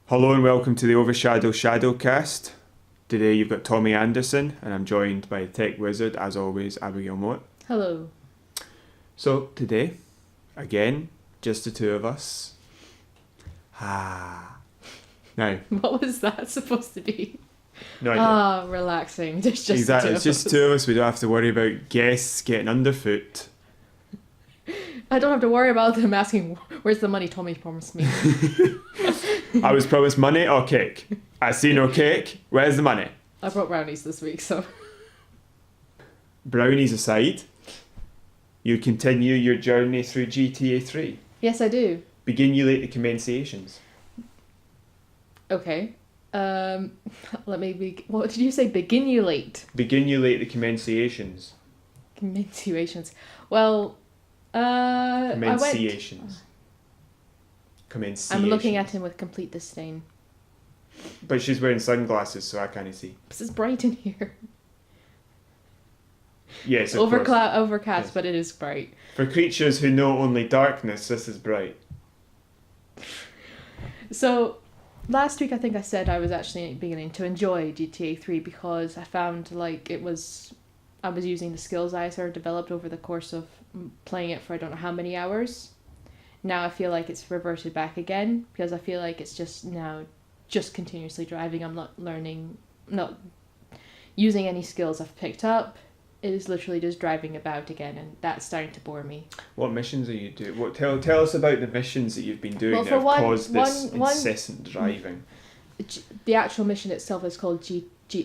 Hello and welcome to the OverShadow ShadowCast. Today you've got Tommy Anderson and I'm joined by the tech wizard, as always, Abigail. Hello. So today, again, just the two of us. Now, What was that supposed to be? no idea. Relaxing. There's just Exactly, two it's just two of us. We don't have to worry about guests getting underfoot. I don't have to worry about them asking, where's the money Tommy promised me? I was promised money or cake. I see no cake. Where's the money? I brought brownies this week, so... Brownies aside, you continue your journey through GTA 3. Yes, I do. Begin-ulate the commensations. Okay. Let me what did you say? Begin-ulate? Begin-ulate the commensations. Commensurations. Well, Commensations. I'm looking at him with complete disdain. But she's wearing sunglasses, so I can't see. This is bright in here. Yes, of course. Overcast, Yes. But it is bright. For creatures who know only darkness, this is bright. So, last week I think I said I was actually beginning to enjoy GTA 3 because I found I was using the skills I sort of developed over the course of playing it for I don't know how many hours. Now I feel like it's reverted back again because I feel like it's just continuously driving. I'm not using any skills I've picked up. It is literally just driving about again, and that's starting to bore me. What missions are you doing? Tell us about the missions that you've been doing that have caused this incessant driving. The actual mission itself is called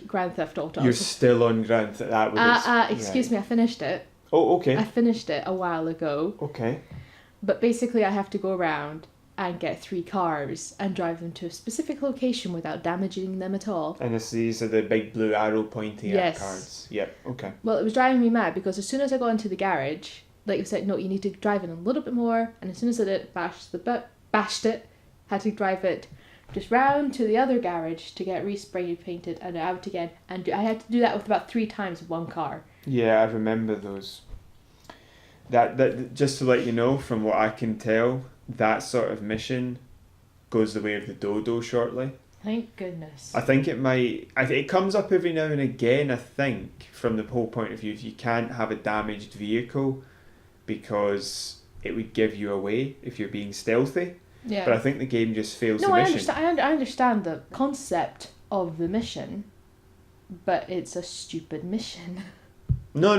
Grand Theft Auto. You're still on Grand Theft Auto. Excuse me, I finished it. Oh, okay. I finished it a while ago. Okay. But basically I have to go around and get 3 cars and drive them to a specific location without damaging them at all. And these are the big blue arrow pointy at cards. Yep, okay. Well, it was driving me mad because as soon as I got into the garage, like you said, no, you need to drive it a little bit more. And as soon as I did, bashed it, had to drive it just round to the other garage to get respray painted and out again. And I had to do that with about 3 times with one car. Yeah, I remember those. That just to let you know, from what I can tell, that sort of mission goes the way of the dodo shortly. Thank goodness. I think it might... it comes up every now and again, I think, from the whole point of view, if you can't have a damaged vehicle because it would give you away if you're being stealthy. Yeah. But I think the game just fails the I mission. I understand the concept of the mission, but it's a stupid mission. No,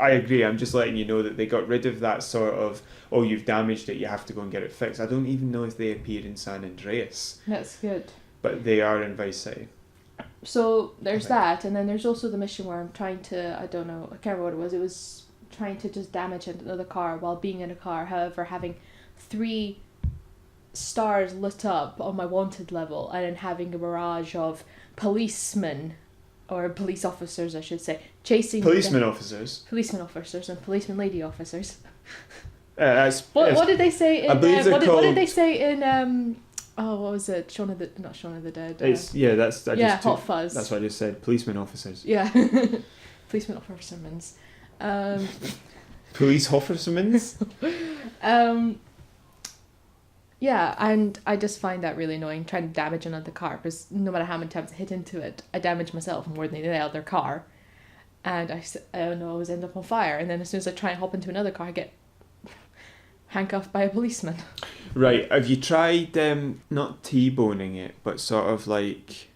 I agree. I'm just letting you know that they got rid of that sort of, oh, you've damaged it, you have to go and get it fixed. I don't even know if they appear in San Andreas. That's good. But they are in Vice City. So there's that, and then there's also the mission where I'm trying to, I don't know, I can't remember what it was. It was trying to just damage another car while being in a car, however, having 3 stars lit up on my wanted level, and then having a barrage of policemen, or police officers, I should say, chasing Policemen officers and policeman lady officers. What did they say in? I believe they're what called... did they say in? What was it? Not Shaun of the Dead. Hot Fuzz. That's what I just said. Policemen officers. Yeah, policeman officermans. Police officermans. Yeah, and I just find that really annoying, trying to damage another car, because no matter how many times I hit into it, I damage myself more than the other car. And I always end up on fire. And then as soon as I try and hop into another car, I get handcuffed by a policeman. Right, have you tried not T-boning it, but sort of like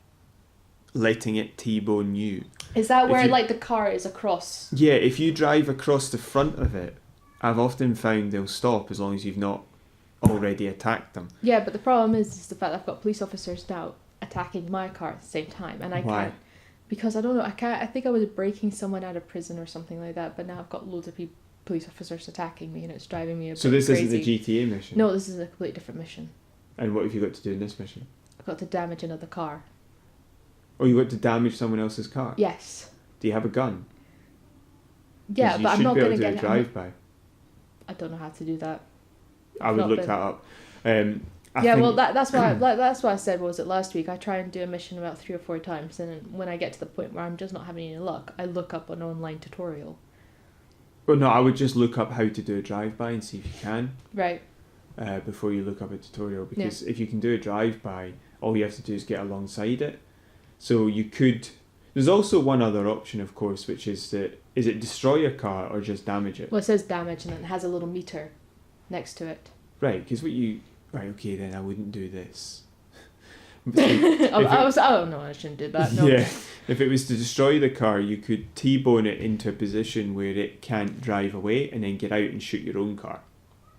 letting it T-bone you? Is that where the car is across? Yeah, if you drive across the front of it, I've often found they'll stop as long as you've not already attacked them. Yeah, but the problem is the fact that I've got police officers now attacking my car at the same time, and I can't, because I don't know, I think I was breaking someone out of prison or something like that, but now I've got loads of police officers attacking me, and it's driving me a bit crazy. So this isn't the GTA mission? No, this is a completely different mission. And what have you got to do in this mission? I've got to damage another car. Oh, you got to damage someone else's car? Yes. Do you have a gun? Yeah, but I'm not going to get a drive-by. I don't know how to do that. I would look that up. That's what I said. Was it last week? I try and do a mission about 3 or 4 times, and when I get to the point where I'm just not having any luck, I look up an online tutorial. Well, no, I would just look up how to do a drive-by and see if you can. Right. before you look up a tutorial, because if you can do a drive-by, all you have to do is get alongside it. So you could... There's also one other option, of course, which is that... Is it destroy your car or just damage it? Well, it says damage and then it has a little meter next to it. Right, because what you... Right, okay, then I wouldn't do this. I shouldn't do that. No. Yeah, if it was to destroy the car, you could T-bone it into a position where it can't drive away and then get out and shoot your own car.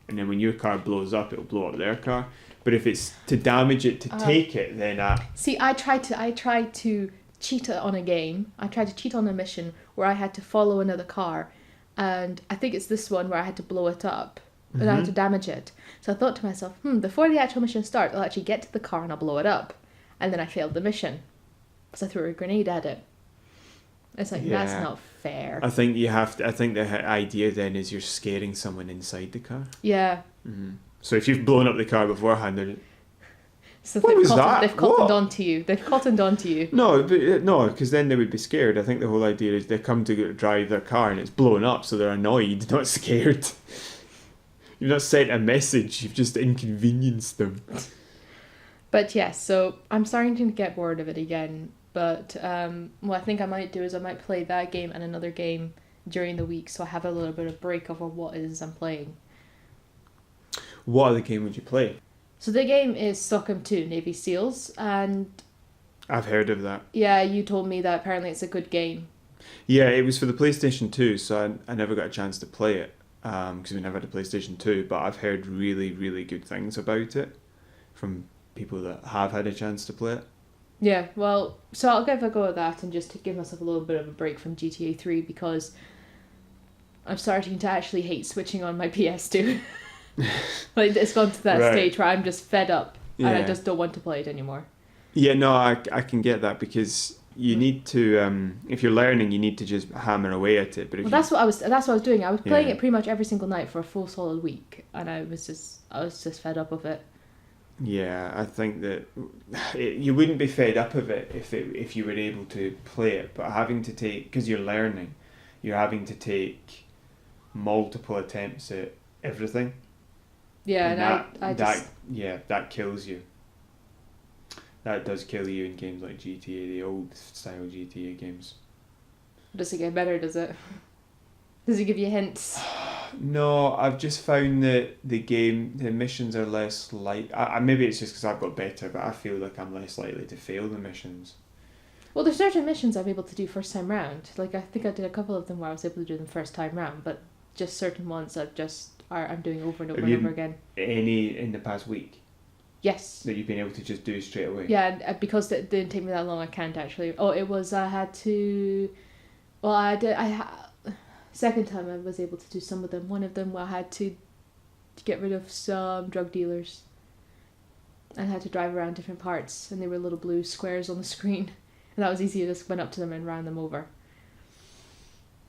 And then when your car blows up, it'll blow up their car. But if it's to damage it to take it, then... See, I tried to cheat on a game. I tried to cheat on a mission where I had to follow another car. And I think it's this one where I had to blow it up. And I had to damage it. So I thought to myself, before the actual mission starts, I'll actually get to the car and I'll blow it up. And then I failed the mission. Because I threw a grenade at it. It's like, that's not fair. I think you have to... I think the idea then is you're scaring someone inside the car. Yeah. Mm-hmm. So if you've blown up the car beforehand... So what was that? They've cottoned onto you. No, because then they would be scared. I think the whole idea is they come to drive their car and it's blown up, so they're annoyed, not scared. You've not sent a message, you've just inconvenienced them. But yes, so I'm starting to get bored of it again. But what I think I might do is I might play that game and another game during the week, so I have a little bit of break over what it is I'm playing. What other game would you play? So the game is Stockholm 2, Navy SEALs, and... I've heard of that. Yeah, you told me that apparently it's a good game. Yeah, it was for the PlayStation 2, so I never got a chance to play it. Because we never had a PlayStation 2, but I've heard really, really good things about it from people that have had a chance to play it. Yeah, well, so I'll give a go at that and just to give myself a little bit of a break from GTA 3 because I'm starting to actually hate switching on my PS2. Like, it's gone to that stage where I'm just fed up and I just don't want to play it anymore. Yeah, no, I can get that because... You need to, if you're learning, you need to just hammer away at it. But if that's what I was doing. I was playing it pretty much every single night for a full solid week, and I was just fed up of it. Yeah, I think that you wouldn't be fed up of it if you were able to play it, but having to take, because you're learning, you're having to take multiple attempts at everything. Yeah, and that kills you. That does kill you in games like GTA, the old style GTA games. Does it get better, does it? Does it give you hints? No, I've just found that the missions are less maybe it's just because I've got better, but I feel like I'm less likely to fail the missions. Well, there's certain missions I'm able to do first time round. Like, I think I did a couple of them where I was able to do them first time round, but just certain ones I'm doing over and over and over again. Any in the past week? Yes. That you've been able to just do straight away? Yeah, because it didn't take me that long, I can't actually. Oh, it was, second time I was able to do some of them. One of them I had to get rid of some drug dealers. And I had to drive around different parts, and they were little blue squares on the screen. And that was easy, I just went up to them and ran them over.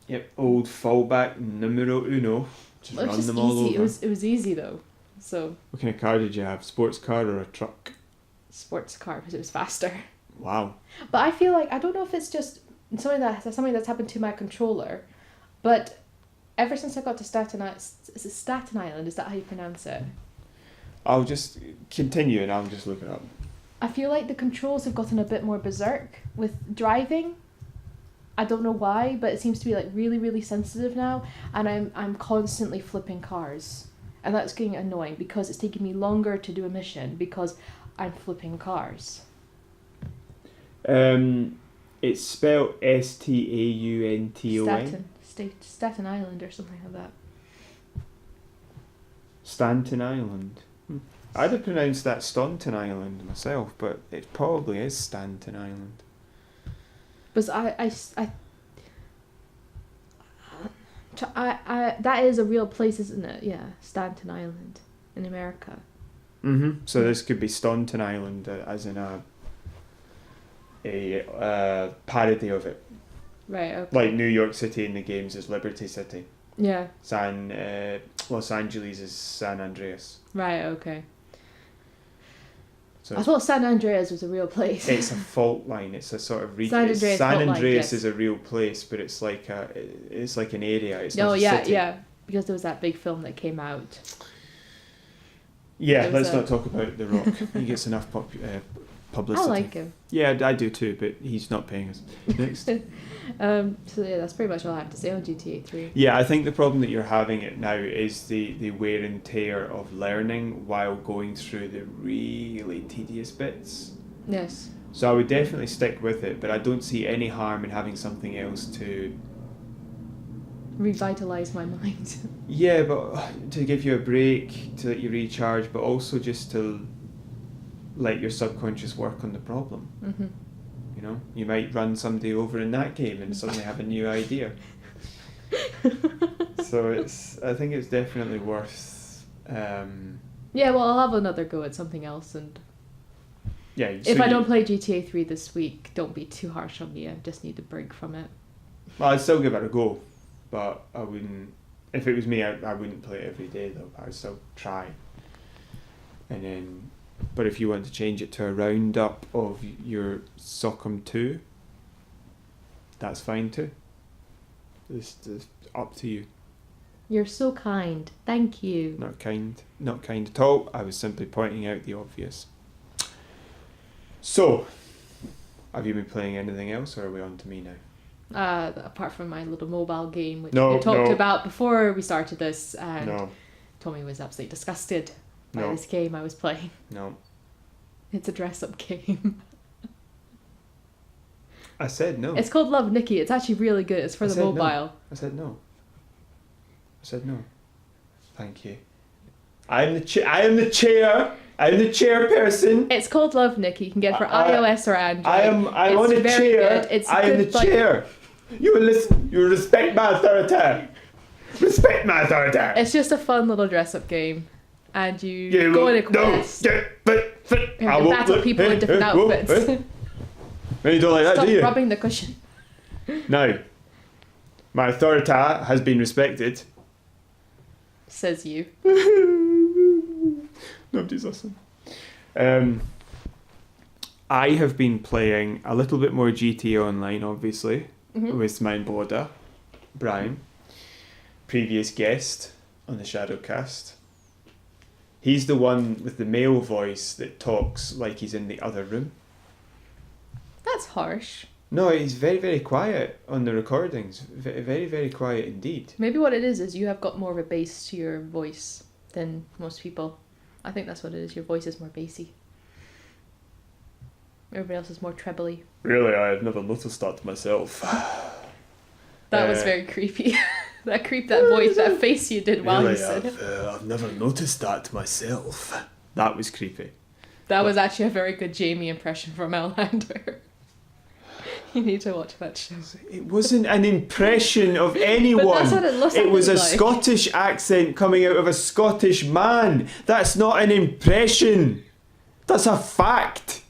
Yep, old fallback numero uno. Just run them all over. It was easy though. So. What kind of car did you have? Sports car or a truck? Sports car, because it was faster. Wow. But I feel like, I don't know if it's just something that's happened to my controller, but ever since I got to Staten Island, is that how you pronounce it? I'll just continue and I'll just look it up. I feel like the controls have gotten a bit more berserk with driving. I don't know why, but it seems to be like really, really sensitive now, and I'm constantly flipping cars. And that's getting annoying because it's taking me longer to do a mission because I'm flipping cars. It's spelled Staunton. Staten Island or something like that. Stanton Island. I'd have pronounced that Staunton Island myself, but it probably is Stanton Island. But that is a real place, isn't it? Yeah, Staten Island in America. So this could be Staunton Island, as in a parody of it. Right. Okay. Like New York City in the games is Liberty City. Yeah. Los Angeles is San Andreas. Right. Okay. So I thought San Andreas was a real place. It's a fault line. It's a sort of region. San Andreas is a real place, but it's like an area. It's not a city. Yeah, because there was that big film that came out. Yeah, There was let's not talk about The Rock. He gets enough publicity. I like him. Yeah, I do too, but he's not paying us. Next. So yeah, that's pretty much all I have to say on GTA 3. Yeah, I think the problem that you're having it now is the wear and tear of learning while going through the really tedious bits. Yes. So I would definitely stick with it, but I don't see any harm in having something else to... Revitalize my mind. Yeah, but to give you a break, to let you recharge, but also just to let your subconscious work on the problem. Mm-hmm. You know, you might run somebody over in that game and suddenly have a new idea. So I think it's definitely worth. Yeah, well, I'll have another go at something else, and yeah. if I don't play GTA 3 this week, don't be too harsh on me. I just need a break from it. Well, I'd still give it a go, but I wouldn't. If it was me, I wouldn't play it every day though. I'd still try. And then, but if you want to change it to a roundup of your Socom 2, that's fine too. It's up to you. You're so kind. Thank you. Not kind at all. I was simply pointing out the obvious. So, have you been playing anything else, or are we on to me now? Apart from my little mobile game, which No, we talked no. about before we started this, and No, Tommy was absolutely disgusted by No. this game I was playing. no. It's a dress-up game. I said no. It's called Love Nikki. It's actually really good. It's for I the said no. mobile. I said no. I said no. Thank you. I am the chair. I'm the chairperson. It's called Love Nikki. You can get it for iOS or Android. I'm It's on a very chair. good. It's I am the good, like- chair. You will listen. You will respect my authority. Respect my authority. It's just a fun little dress-up game, and you You go will- in a quest. I And won't- battle people in different outfits. No, you don't like that, Stop do you? rubbing the cushion. Now, my authority has been respected. Says you. Nobody's listening. I have been playing a little bit more GTA Online, obviously, with my brother, Brian, previous guest on the ShadowCast. He's the one with the male voice that talks like he's in the other room. That's harsh. No, he's very, very quiet on the recordings. Very, very quiet indeed. Maybe what it is you have got more of a bass to your voice than most people. I think that's what it is. Your voice is more bassy. Everybody else is more trebly. Really, I had never noticed that myself. That was very creepy. That voice, that face you did while you said it. I've never noticed that myself. That was creepy. That was actually a very good Jamie impression from Outlander. You need to watch that show. It wasn't an impression of anyone. But that's what it looks It was a like. Scottish accent coming out of a Scottish man. That's not an impression. That's a fact.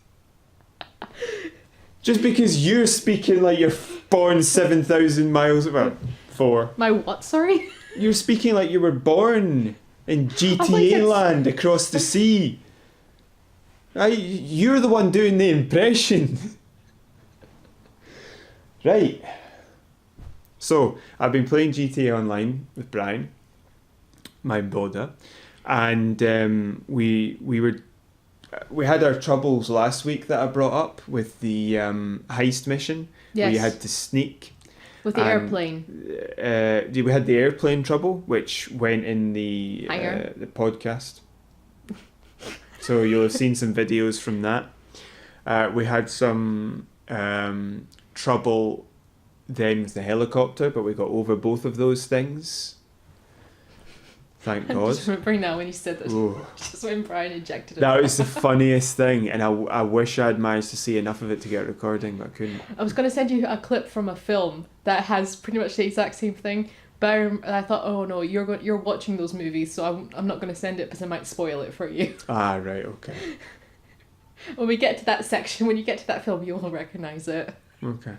Just because you're speaking like you're born 7,000 miles... Well, 4. My what, sorry? You're speaking like you were born in GTA it's- land across the sea. You're the one doing the impression. Right. So, I've been playing GTA Online with Brian, my brother, and we had our troubles last week that I brought up with the heist mission. Yes. Where you had to sneak. With the airplane. We had the airplane trouble, which went in the Hangar. the podcast. So you'll have seen some videos from that. We had some trouble then with the helicopter, but we got over both of those things. Thank I'm God. just remembering now when you said that. Ooh. Just when Brian injected it. That was the funniest thing, and I wish I'd managed to see enough of it to get recording, but I couldn't. I was going to send you a clip from a film that has pretty much the exact same thing, but I thought, oh no, you're watching those movies, so I'm not going to send it because I might spoil it for you. Ah, right, okay. When we get to that section, when you get to that film, you will recognise it. Okay.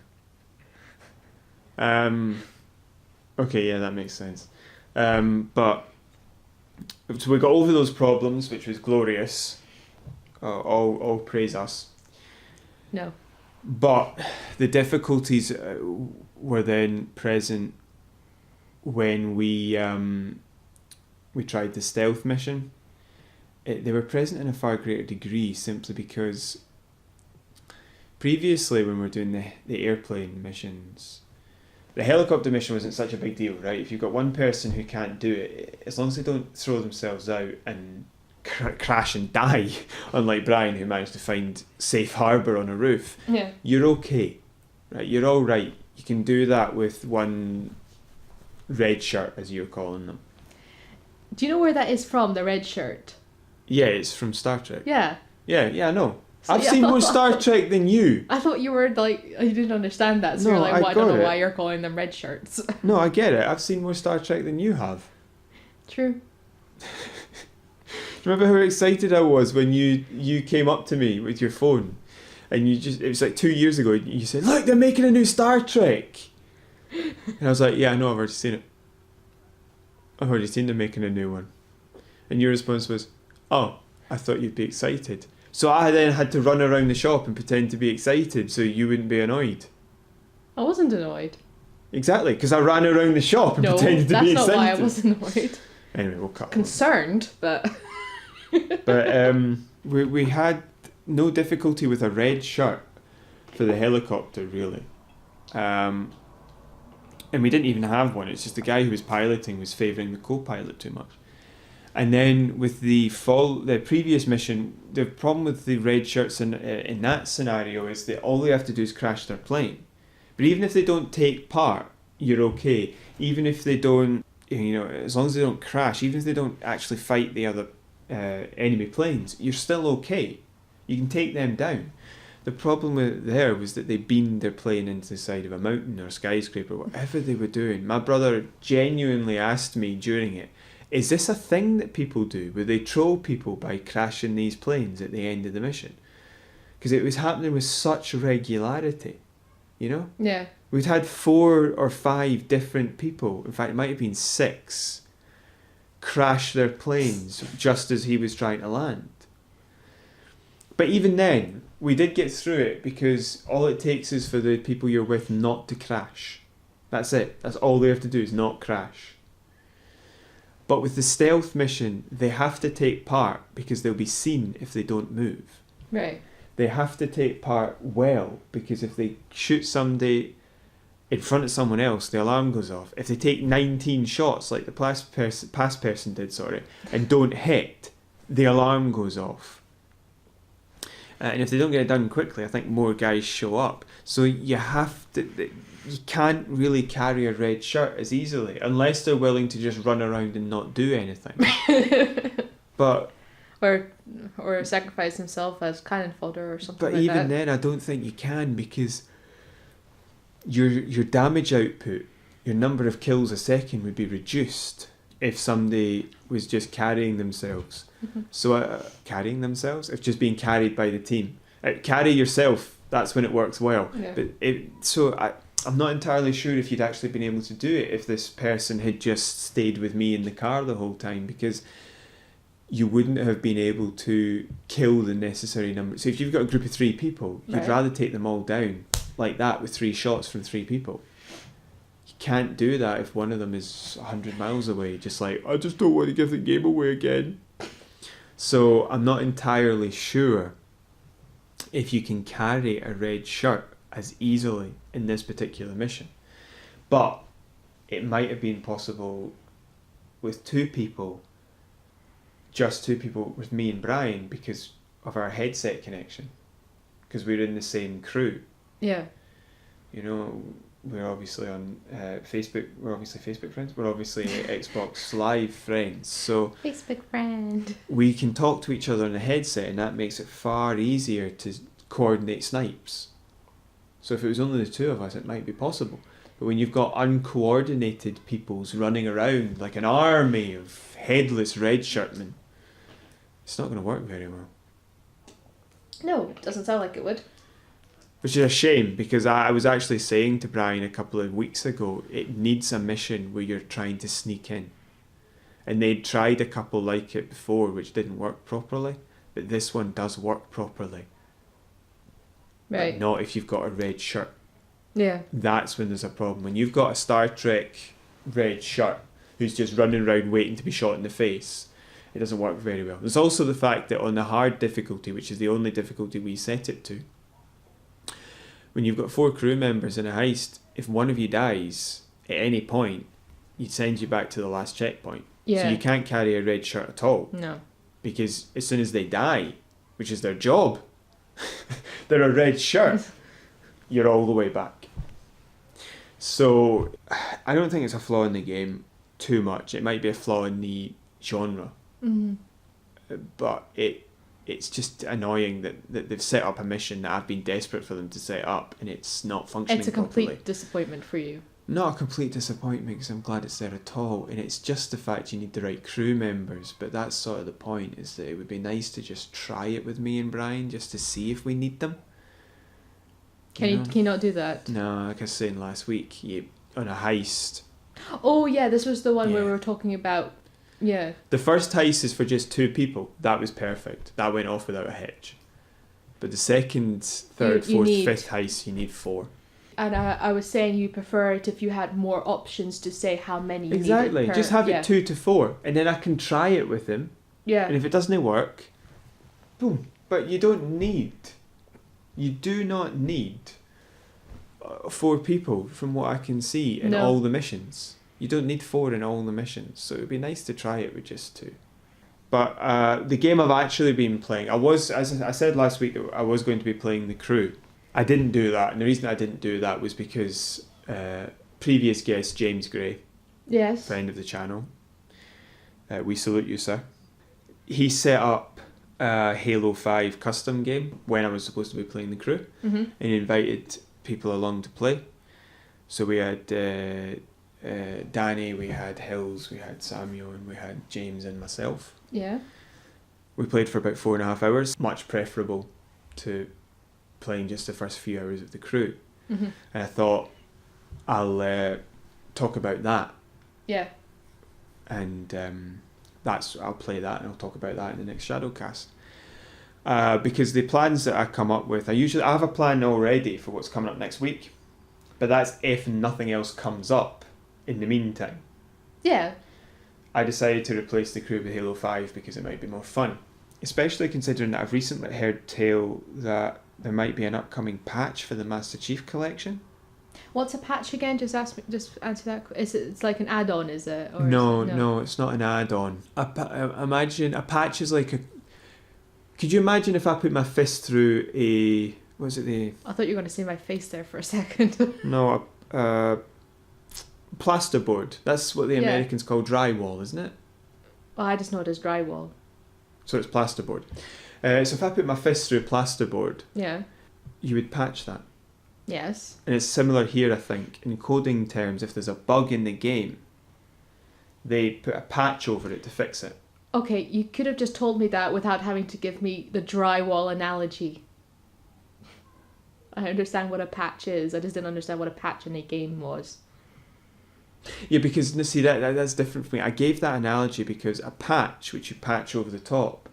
Okay, yeah, that makes sense. But so we got over those problems, which was glorious. All praise us. No. But the difficulties were then present when we tried the stealth mission, they were present in a far greater degree simply because previously when we were doing the airplane missions, the helicopter mission wasn't such a big deal, right? If you've got one person who can't do it, as long as they don't throw themselves out and crash and die, unlike Brian who managed to find safe harbour on a roof, you're okay, right? You're all right. You can do that with one red shirt, as you're calling them. Do you know where that is from, the red shirt? Yeah, it's from Star Trek. Yeah. Yeah, I know. So I've seen more Star Trek than you. I thought you were like, you didn't understand that, so No, you're like, well, I don't know it. why you're calling them red shirts. No, I get it. I've seen more Star Trek than you have. True. Remember how excited I was when you came up to me with your phone and it was like 2 years ago, you said, look, they're making a new Star Trek. And I was like, yeah, I know, I've already seen it. I've already seen them making a new one. And your response was, oh, I thought you'd be excited. So I then had to run around the shop and pretend to be excited so you wouldn't be annoyed. I wasn't annoyed. Exactly, because I ran around the shop and pretended to be excited. No, that's not why I was annoyed. Anyway, we'll cut. Concerned, but... But we had no difficulty with a red shirt for the helicopter, really. And we didn't even have one. It's just the guy who was piloting was favouring the co-pilot too much. And then with the previous mission, the problem with the red shirts in that scenario is that all they have to do is crash their plane. But even if they don't take part, you're okay. Even if they don't, as long as they don't crash, even if they don't actually fight the other enemy planes, you're still okay. You can take them down. The problem was that they beamed their plane into the side of a mountain or a skyscraper, whatever they were doing. My brother genuinely asked me during it, is this a thing that people do, where they troll people by crashing these planes at the end of the mission? Because it was happening with such regularity, Yeah. We'd had 4 or 5 different people, in fact it might have been 6, crash their planes just as he was trying to land. But even then, we did get through it because all it takes is for the people you're with not to crash. That's it. That's all they have to do is not crash. But with the stealth mission, they have to take part because they'll be seen if they don't move. Right. They have to take part well because if they shoot somebody in front of someone else, the alarm goes off. If they take 19 shots, like the past person did, and don't hit, the alarm goes off. And if they don't get it done quickly, I think more guys show up. So you can't really carry a red shirt as easily unless they're willing to just run around and not do anything. But or sacrifice himself as cannon fodder or something like that. But even then, I don't think you can because your damage output, your number of kills a second would be reduced if somebody was just carrying themselves. Mm-hmm. So carrying themselves, if just being carried by the team. Carry yourself, that's when it works well. Yeah. But I'm not entirely sure if you'd actually been able to do it if this person had just stayed with me in the car the whole time, because you wouldn't have been able to kill the necessary number. So if you've got a group of 3 people, you'd rather take them all down like that with 3 shots from 3 people. You can't do that if one of them is 100 miles away, just like, I just don't want to give the game away again. So I'm not entirely sure if you can carry a red shirt as easily in this particular mission. But it might have been possible with 2 people, just 2 people with me and Brian because of our headset connection, because we're in the same crew. Yeah. We're obviously on Facebook. We're obviously Facebook friends. We're obviously Xbox Live friends. So Facebook friend. We can talk to each other on the headset, and that makes it far easier to coordinate snipes. So if it was only the 2 of us, it might be possible. But when you've got uncoordinated peoples running around like an army of headless red shirtmen, it's not going to work very well. No, it doesn't sound like it would. Which is a shame, because I was actually saying to Brian a couple of weeks ago, it needs a mission where you're trying to sneak in. And they'd tried a couple like it before, which didn't work properly, but this one does work properly. Right. But not if you've got a red shirt. Yeah. That's when there's a problem. When you've got a Star Trek red shirt who's just running around waiting to be shot in the face, it doesn't work very well. There's also the fact that on the hard difficulty, which is the only difficulty we set it to, when you've got 4 crew members in a heist, if one of you dies at any point, it sends you back to the last checkpoint. Yeah. So you can't carry a red shirt at all. No. Because as soon as they die, which is their job, they're a red shirt, you're all the way back. So I don't think it's a flaw in the game too much. It might be a flaw in the genre. Mm-hmm. But it's just annoying that they've set up a mission that I've been desperate for them to set up, and it's not functioning It's a complete properly. disappointment for you. Not a complete disappointment, because I'm glad it's there at all, and it's just the fact you need the right crew members. But that's sort of the point, is that it would be nice to just try it with me and Brian, just to see if we need them. Can you not do that? No, like I was saying last week, on a heist. Oh yeah, this was the one where Yeah. we were talking about. Yeah. The first heist is for just 2 people. That was perfect. That went off without a hitch. But the second, third, You fourth, need- fifth heist, you need 4. And I was saying you prefer it if you had more options to say how many you Exactly. needed per, Just have yeah. it 2 to 4, and then I can try it with him. Yeah. And if it doesn't work, boom. But you do not need 4 people from what I can see in No. all the missions. You don't need 4 in all the missions, so it would be nice to try it with just 2. But the game I've actually been playing, as I said last week, that I was going to be playing the crew. I didn't do that, and the reason I didn't do that was because previous guest James Gray, Yes. friend of the channel, we salute you, sir. He set up a Halo 5 custom game when I was supposed to be playing the crew, Mm-hmm. and he invited people along to play. So we had Danny, we had Hills, we had Samuel, and we had James and myself. Yeah. We played for about 4.5 hours, much preferable to playing just the first few hours of the crew. Mm-hmm. And I thought, I'll talk about that, Yeah. and I'll play that, and I'll talk about that in the next ShadowCast. Because the plans that I come up with, I have a plan already for what's coming up next week, but that's if nothing else comes up in the meantime. Yeah. I decided to replace the crew with Halo 5 because it might be more fun, especially considering that I've recently heard tale that there might be an upcoming patch for the Master Chief Collection. What's a patch again? Just answer that. It's like an add-on, is it? Or No, is it, no, it's not an add-on. Imagine a patch is like a. Could you imagine if I put my fist through a? Was it the? I thought you were going to say my face there for a second. No, plasterboard. That's what the Yeah. Americans call drywall, isn't it? Well, I just know it as drywall. So it's plasterboard. So if I put my fist through plasterboard, Yeah. you would patch that. Yes. And it's similar here, I think. In coding terms, if there's a bug in the game, they put a patch over it to fix it. Okay, you could have just told me that without having to give me the drywall analogy. I understand what a patch is. I just didn't understand what a patch in a game was. Yeah, because see that's different for me. I gave that analogy because a patch, which you patch over the top,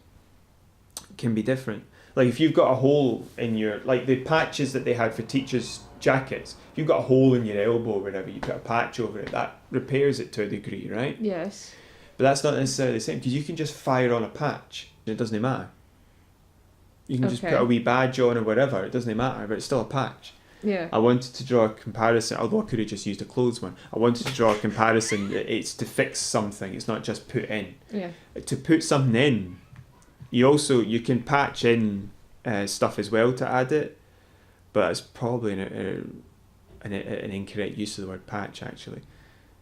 can be different. Like if you've got a hole in your, like the patches that they had for teachers' jackets, if you've got a hole in your elbow or whatever, you put a patch over it, that repairs it to a degree, right? Yes. But that's not necessarily the same, because you can just fire on a patch and it doesn't matter. You can just Okay. put a wee badge on or whatever, it doesn't matter, but it's still a patch. Yeah. I wanted to draw a comparison, although I could have just used a clothes one. I wanted to draw a comparison that it's to fix something, it's not just put in. Yeah. To put something in, you can patch in stuff as well to add it, but it's probably an incorrect use of the word patch, actually.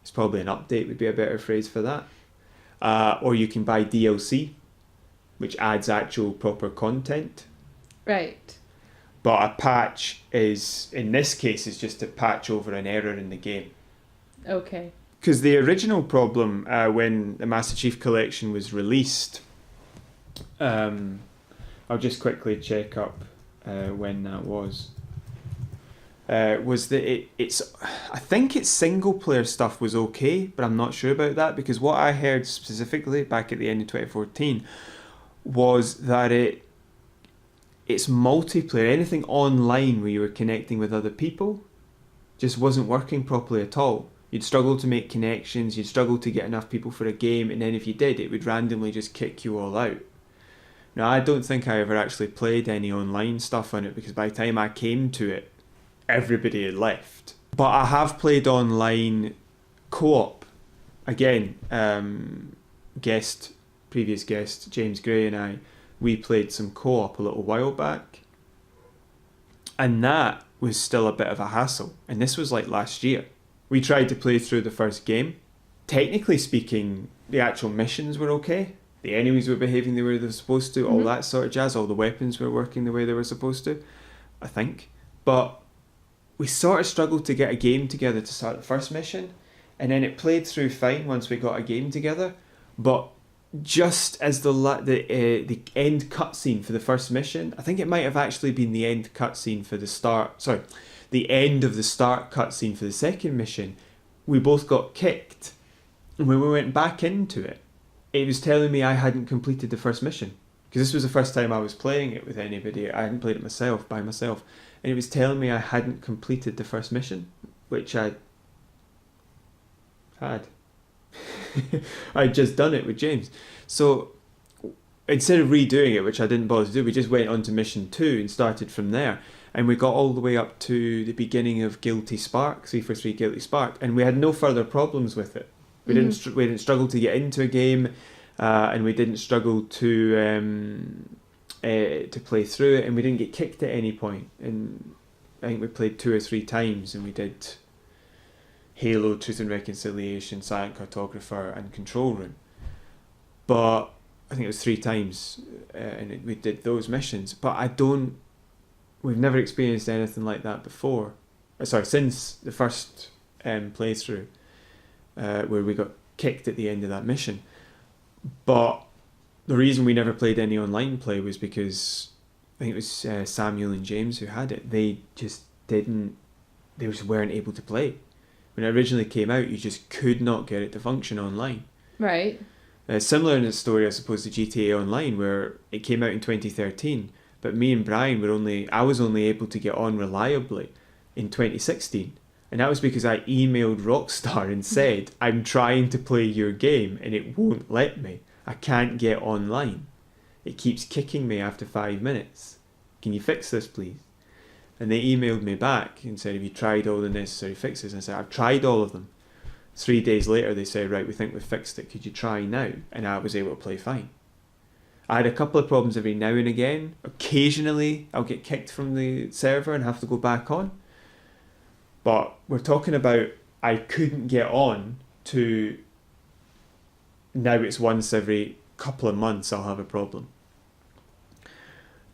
It's probably an update would be a better phrase for that. Or you can buy DLC, which adds actual proper content. Right. But a patch is, in this case, is just to patch over an error in the game. Okay. Because the original problem when the Master Chief Collection was released, I'll just quickly check up when that was that it's I think its single player stuff was okay, but I'm not sure about that, because what I heard specifically back at the end of 2014 was that it's multiplayer, anything online where you were connecting with other people, just wasn't working properly at all. You'd struggle to make connections, you'd struggle to get enough people for a game, and then if you did, it would randomly just kick you all out. Now, I don't think I ever actually played any online stuff on it, because by the time I came to it, everybody had left. But I have played online co-op. Again, previous guest, James Gray and I, we played some co-op a little while back. And that was still a bit of a hassle. And this was like last year. We tried to play through the first game. Technically speaking, the actual missions were okay. The enemies were behaving the way they were supposed to, all that sort of jazz. All the weapons were working the way they were supposed to, I think. But we sort of struggled to get a game together to start the first mission. And then it played through fine once we got a game together. But just as the end cutscene for the first mission, I think it might have actually been the end cutscene for the end of the start cutscene for the second mission, we both got kicked. And when we went back into it, it was telling me I hadn't completed the first mission. Because this was the first time I was playing it with anybody. I hadn't played it by myself. And it was telling me I hadn't completed the first mission, which I had. I'd just done it with James. So instead of redoing it, which I didn't bother to do, we just went on to mission 2 and started from there. And we got all the way up to the beginning of Guilty Spark, 343 Guilty Spark, and we had no further problems with it. We didn't struggle to get into a game, and we didn't struggle to play through it, and we didn't get kicked at any point. And I think we played 2 or 3 times, and we did Halo, Truth and Reconciliation, Silent Cartographer, and Control Room. But I think it was 3 times, and we did those missions. But we've never experienced anything like that before. Since the first playthrough, where we got kicked at the end of that mission. But the reason we never played any online play was because I think it was Samuel and James who had it. They just weren't able to play. When it originally came out, you just could not get it to function online. Right. Similar in its story, I suppose, to GTA Online, where it came out in 2013, but me and Brian I was only able to get on reliably in 2016. And that was because I emailed Rockstar and said, I'm trying to play your game and it won't let me. I can't get online. It keeps kicking me after 5 minutes. Can you fix this, please? And they emailed me back and said, have you tried all the necessary fixes? And I said, I've tried all of them. 3 days later, they said, right, we think we've fixed it. Could you try now? And I was able to play fine. I had a couple of problems every now and again. Occasionally, I'll get kicked from the server and have to go back on. But we're talking about I couldn't get on to now it's once every couple of months I'll have a problem.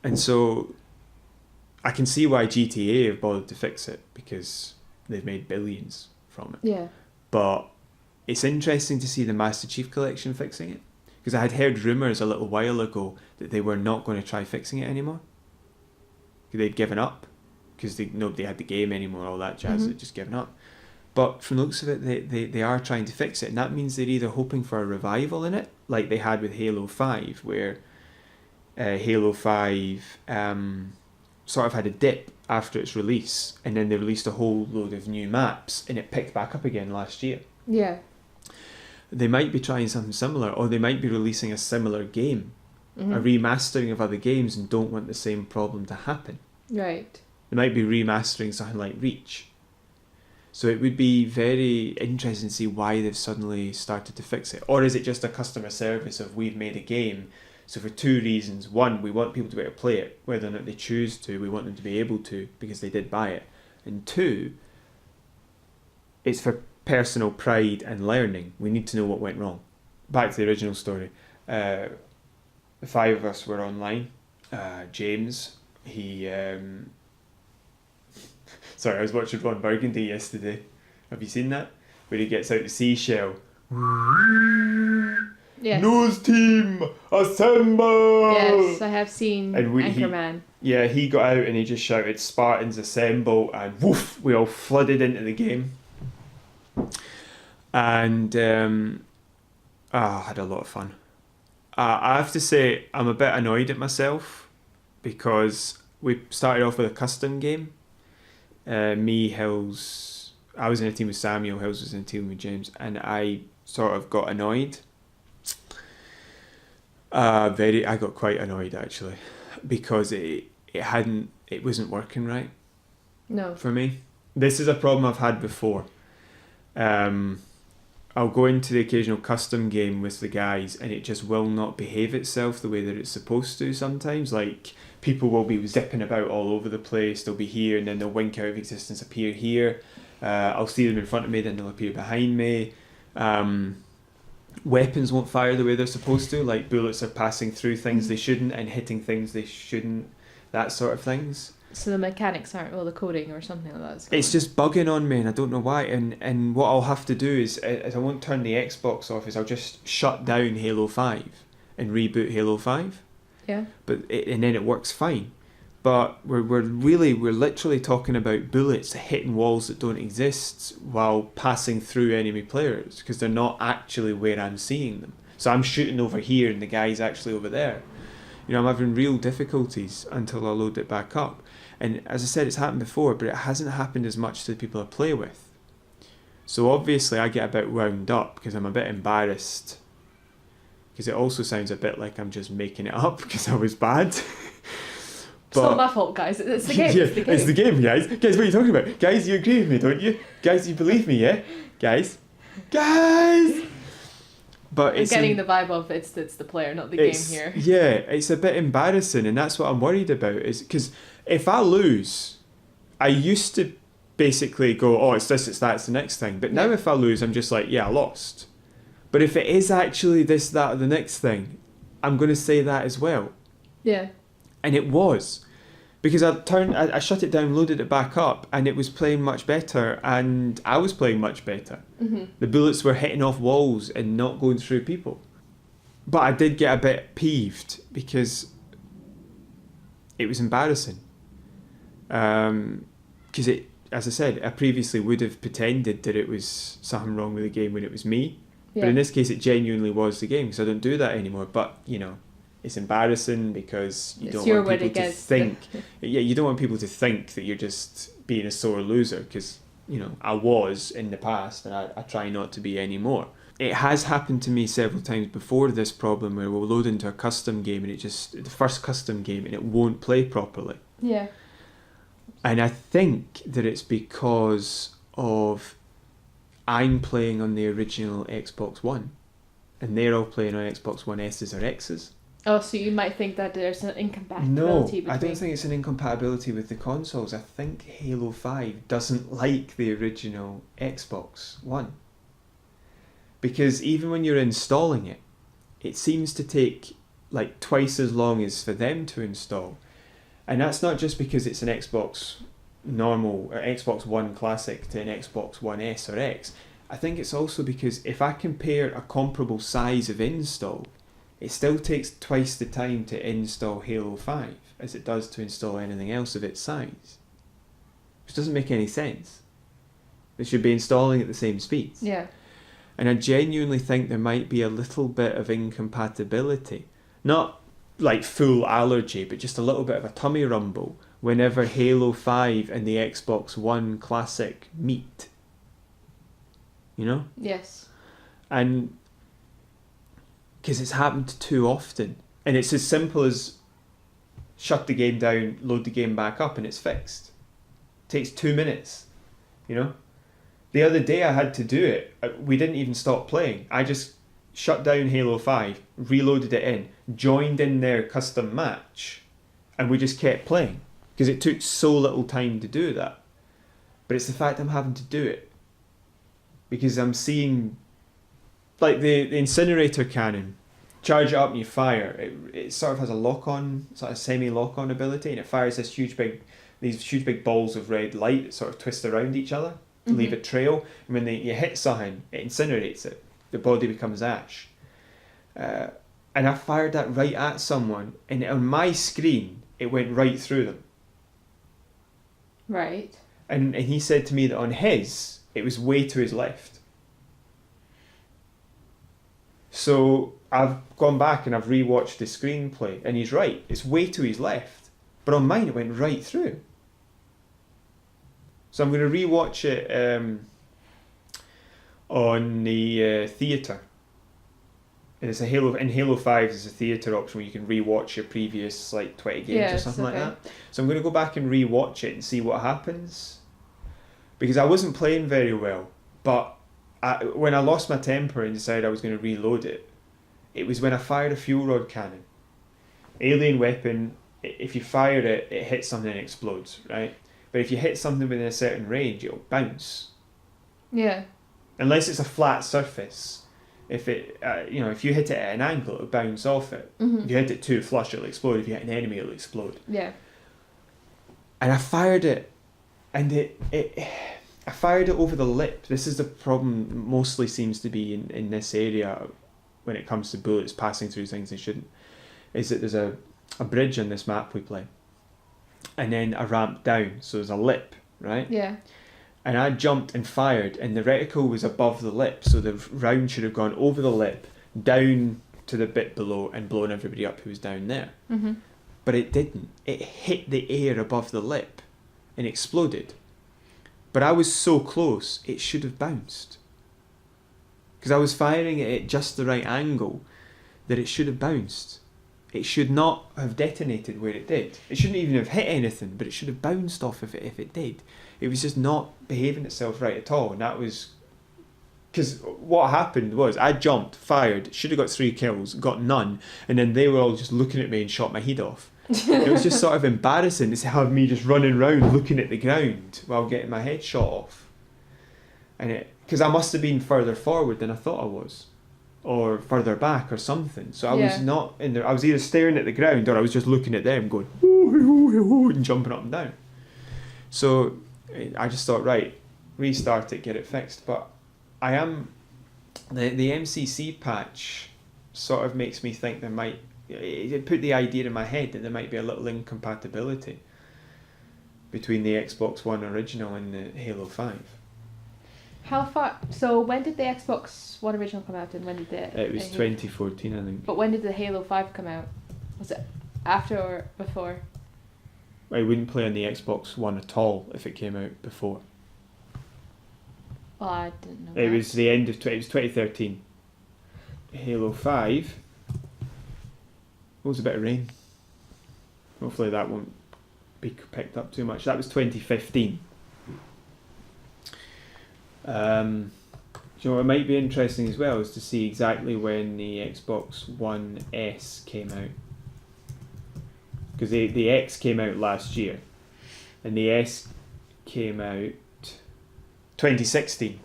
And so I can see why GTA have bothered to fix it, because they've made billions from it. Yeah. But it's interesting to see the Master Chief Collection fixing it, because I had heard rumours a little while ago that they were not going to try fixing it anymore. They'd given up, because nobody had the game anymore, all that jazz, they'd just given up. But from the looks of it, they are trying to fix it, and that means they're either hoping for a revival in it, like they had with Halo 5, where Halo 5 sort of had a dip after its release, and then they released a whole load of new maps, and it picked back up again last year. Yeah. They might be trying something similar, or they might be releasing a similar game, a remastering of other games, and don't want the same problem to happen. Right. They might be remastering something like Reach. So it would be very interesting to see why they've suddenly started to fix it. Or is it just a customer service of, we've made a game, so for 2 reasons. 1, we want people to be able to play it, whether or not they choose to, we want them to be able to, because they did buy it. And 2, it's for personal pride and learning. We need to know what went wrong. Back to the original story. The 5 of us were online. James, he... Sorry, I was watching Ron Burgundy yesterday. Have you seen that? Where he gets out the seashell. Yes. Nose team, assemble! Yes, I have seen Anchorman. He got out and he just shouted, Spartans assemble, and woof, we all flooded into the game. And I had a lot of fun. I have to say, I'm a bit annoyed at myself, because we started off with a custom game. Me, Hills, I was in a team with Samuel, Hills was in a team with James, and I sort of got annoyed. I got quite annoyed actually, because it wasn't working right. No. For me. This is a problem I've had before. I'll go into the occasional custom game with the guys and it just will not behave itself the way that it's supposed to sometimes. Like, people will be zipping about all over the place, they'll be here and then they'll wink out of existence, appear here. I'll see them in front of me, then they'll appear behind me. Weapons won't fire the way they're supposed to, like bullets are passing through things they shouldn't and hitting things they shouldn't, that sort of things. So the mechanics aren't, well, the coding or something like that. It's just bugging on me and I don't know why. And what I'll have to do is I won't turn the Xbox off, is I'll just shut down Halo 5 and reboot Halo 5. Yeah. And then it works fine. But we're literally talking about bullets hitting walls that don't exist while passing through enemy players, because they're not actually where I'm seeing them. So I'm shooting over here and the guy's actually over there. You know, I'm having real difficulties until I load it back up. And as I said, it's happened before, but it hasn't happened as much to the people I play with. So obviously I get a bit wound up because I'm a bit embarrassed. Because it also sounds a bit like I'm just making it up because I was bad. It's not my fault, guys. It's the game. Yeah, it's the game. It's the game, guys. Guys, what are you talking about? Guys, you agree with me, don't you? Guys, you believe me, yeah? Guys? But I'm getting the vibe of it's the player, not the game here. Yeah, it's a bit embarrassing, and that's what I'm worried about. Is because if I lose, I used to basically go, oh, it's this, it's that, it's the next thing. But now if I lose, I'm just like, yeah, I lost. But if it is actually this, that, or the next thing, I'm going to say that as well. Yeah. And it was. Because I shut it down, loaded it back up, and it was playing much better, and I was playing much better. Mm-hmm. The bullets were hitting off walls and not going through people. But I did get a bit peeved because it was embarrassing. Because as I said, I previously would have pretended that it was something wrong with the game when it was me. Yeah. But in this case, it genuinely was the game, because I don't do that anymore. But, you know, it's embarrassing because you don't want people to think. Yeah, you don't want people to think that you're just being a sore loser, because, you know, I was in the past and I try not to be anymore. It has happened to me several times before, this problem where we'll load into a custom game and the first custom game, and it won't play properly. Yeah. And I think that it's because of I'm playing on the original Xbox One and they're all playing on Xbox One S's or X's. Oh, so you might think that there's an incompatibility between... No, I don't think it's an incompatibility with the consoles. I think Halo 5 doesn't like the original Xbox One. Because even when you're installing it, it seems to take like twice as long as for them to install. And that's not just because it's an Xbox normal or Xbox One Classic to an Xbox One S or X. I think it's also because if I compare a comparable size of install, it still takes twice the time to install Halo 5 as it does to install anything else of its size. Which doesn't make any sense. It should be installing at the same speeds. Yeah. And I genuinely think there might be a little bit of incompatibility. Not like full allergy, but just a little bit of a tummy rumble whenever Halo 5 and the Xbox One Classic meet. You know? Yes. And because it's happened too often. And it's as simple as shut the game down, load the game back up, and it's fixed. It takes 2 minutes, you know? The other day I had to do it. We didn't even stop playing. I just shut down Halo 5, reloaded it in, joined in their custom match, and we just kept playing. Because it took so little time to do that. But it's the fact I'm having to do it. Because I'm seeing, like the incinerator cannon, charge it up and you fire. It sort of has a lock-on, sort of semi-lock-on ability, and it fires these huge big balls of red light that sort of twist around each other to leave a trail. And when you hit something, it incinerates it. The body becomes ash. And I fired that right at someone, and on my screen, it went right through them. Right. And he said to me that on his, it was way to his left. So I've gone back and I've rewatched the screenplay, and he's right. It's way to his left. But on mine, it went right through. So I'm going to rewatch it on the theatre. It's a in Halo 5 there's a theatre option where you can rewatch your previous like 20 games or something like that. So I'm going to go back and rewatch it and see what happens. Because I wasn't playing very well, but when I lost my temper and decided I was going to reload it, it was when I fired a fuel rod cannon. Alien weapon, if you fire it, it hits something and explodes, right? But if you hit something within a certain range, it'll bounce. Yeah. Unless it's a flat surface. If it, if you hit it at an angle, it'll bounce off it. Mm-hmm. If you hit it too flush, it'll explode. If you hit an enemy, it'll explode. Yeah. And I fired it, and I fired it over the lip. This is the problem. Mostly seems to be in this area when it comes to bullets passing through things they shouldn't. Is that there's a bridge on this map we play, and then a ramp down. So there's a lip, right? Yeah. And I jumped and fired, and the reticle was above the lip, so the round should have gone over the lip, down to the bit below, and blown everybody up who was down there. Mm-hmm. But it didn't. It hit the air above the lip, and exploded. But I was so close, it should have bounced. Because I was firing it at just the right angle, that it should have bounced. It should not have detonated where it did. It shouldn't even have hit anything, but it should have bounced off of it if it did. It was just not behaving itself right at all, and that was... Because what happened was, I jumped, fired, should have got 3 kills, got none, and then they were all just looking at me and shot my head off. It was just sort of embarrassing to have me just running around looking at the ground while getting my head shot off. And because I must have been further forward than I thought I was. Or further back or something. So I was not in there. I was either staring at the ground or I was just looking at them going, ooh, and jumping up and down. So I just thought, right, restart it, get it fixed. But I am... The MCC patch sort of makes me think there might... It put the idea in my head that there might be a little incompatibility between the Xbox One original and the Halo 5. How far... So when did the Xbox One original come out, and when did the... It was 2014, I think. But when did the Halo 5 come out? Was it after or before? I wouldn't play on the Xbox One at all if it came out before. Oh, I didn't know It that. was the end of... It was 2013. Halo 5... What was a bit of rain? Hopefully that won't be picked up too much. That was 2015. You know what might be interesting as well is to see exactly when the Xbox One S came out. Because the X came out last year. And the S came out 2016.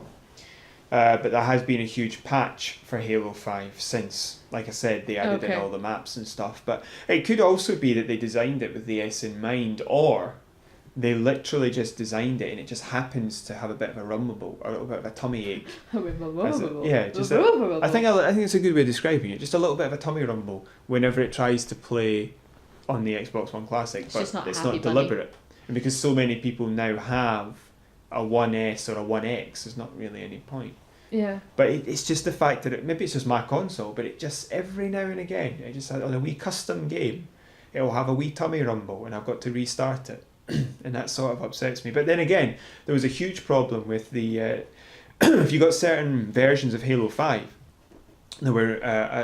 But there has been a huge patch for Halo 5 since. Like I said, they added in all the maps and stuff. But it could also be that they designed it with the S in mind, or they literally just designed it and it just happens to have a bit of a rumble, or a little bit of a tummy ache. I think it's a good way of describing it. Just a little bit of a tummy rumble whenever it tries to play on the Xbox One Classic, but it's not deliberate. And because so many people now have a 1S or a 1X, there's not really any point. Yeah. But it's just the fact that maybe it's just my console, but it just every now and again, it just on a wee custom game, it'll have a wee tummy rumble and I've got to restart it. And that sort of upsets me. But then again, there was a huge problem with the if you got certain versions of Halo 5, there were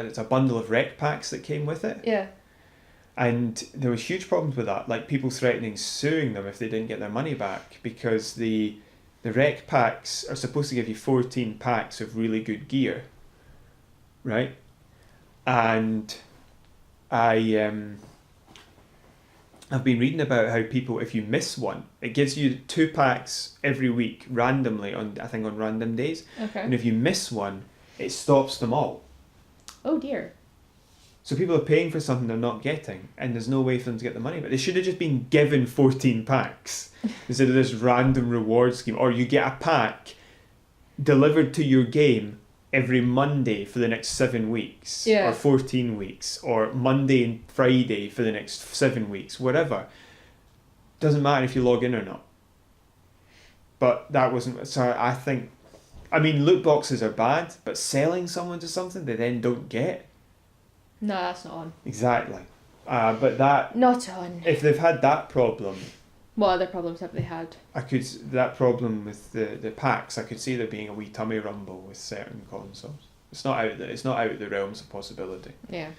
it's a bundle of rec packs that came with it. Yeah. And there was huge problems with that, like people threatening suing them if they didn't get their money back, because the rec packs are supposed to give you 14 packs of really good gear, right? And I've been reading about how people, if you miss one, it gives you 2 packs every week randomly on random days. Okay. And if you miss one, it stops them all. Oh dear. So people are paying for something they're not getting, and there's no way for them to get the money back. They should have just been given 14 packs instead of this random reward scheme. Or you get a pack delivered to your game every Monday for the next 7 weeks, or 14 weeks, or Monday and Friday for the next 7 weeks, whatever. Doesn't matter if you log in or not. But that wasn't... So I think... I mean, loot boxes are bad, but selling someone to something they then don't get... No, that's not on. Exactly. But that... Not on. If they've had that problem, What other problems have they had? That problem with the packs. I could see there being a wee tummy rumble with certain consoles. It's not out of the realms of possibility. Yeah.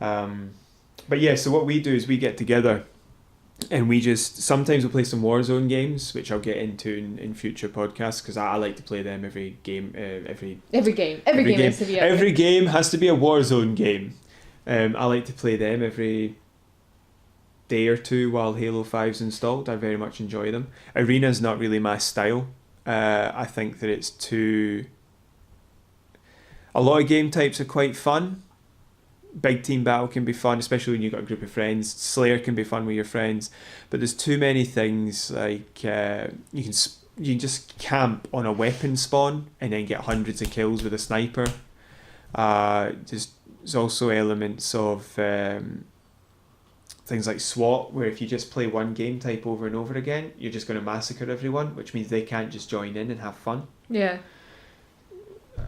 But yeah, so what we do is we get together, and sometimes we'll play some Warzone games, which I'll get into in future podcasts, because I like to play them every game. Every game has to be every game has to be a Warzone game. I like to play them every day or two while Halo 5's installed. I very much enjoy them. Arena's not really my style. I think that it's too... A lot of game types are quite fun. Big team battle can be fun, especially when you've got a group of friends. Slayer can be fun with your friends. But there's too many things, like you can just camp on a weapon spawn and then get hundreds of kills with a sniper. There's also elements of... things like SWAT, where if you just play one game type over and over again, you're just going to massacre everyone, which means they can't just join in and have fun. Yeah.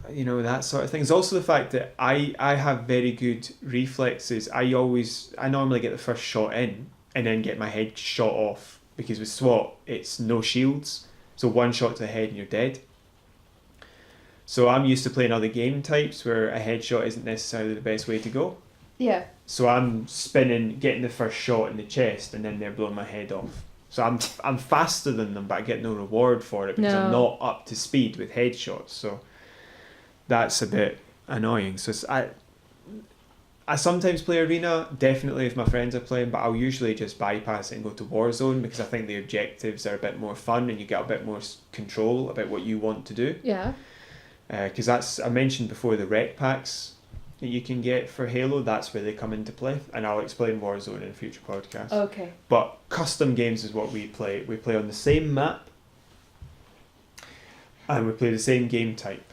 That sort of thing. There's also the fact that I have very good reflexes. I normally get the first shot in and then get my head shot off, because with SWAT, it's no shields. So one shot to the head and you're dead. So I'm used to playing other game types where a headshot isn't necessarily the best way to go. Yeah. So I'm spinning, getting the first shot in the chest, and then they're blowing my head off. So I'm faster than them, but I get no reward for it because I'm not up to speed with headshots. So that's a bit annoying. So I sometimes play Arena, definitely if my friends are playing, but I'll usually just bypass it and go to Warzone, because I think the objectives are a bit more fun and you get a bit more control about what you want to do. Yeah. Because I mentioned before the rec packs that you can get for Halo, that's where they come into play, and I'll explain Warzone in a future podcast. Okay. But custom games is what we play. We play on the same map, and we play the same game type.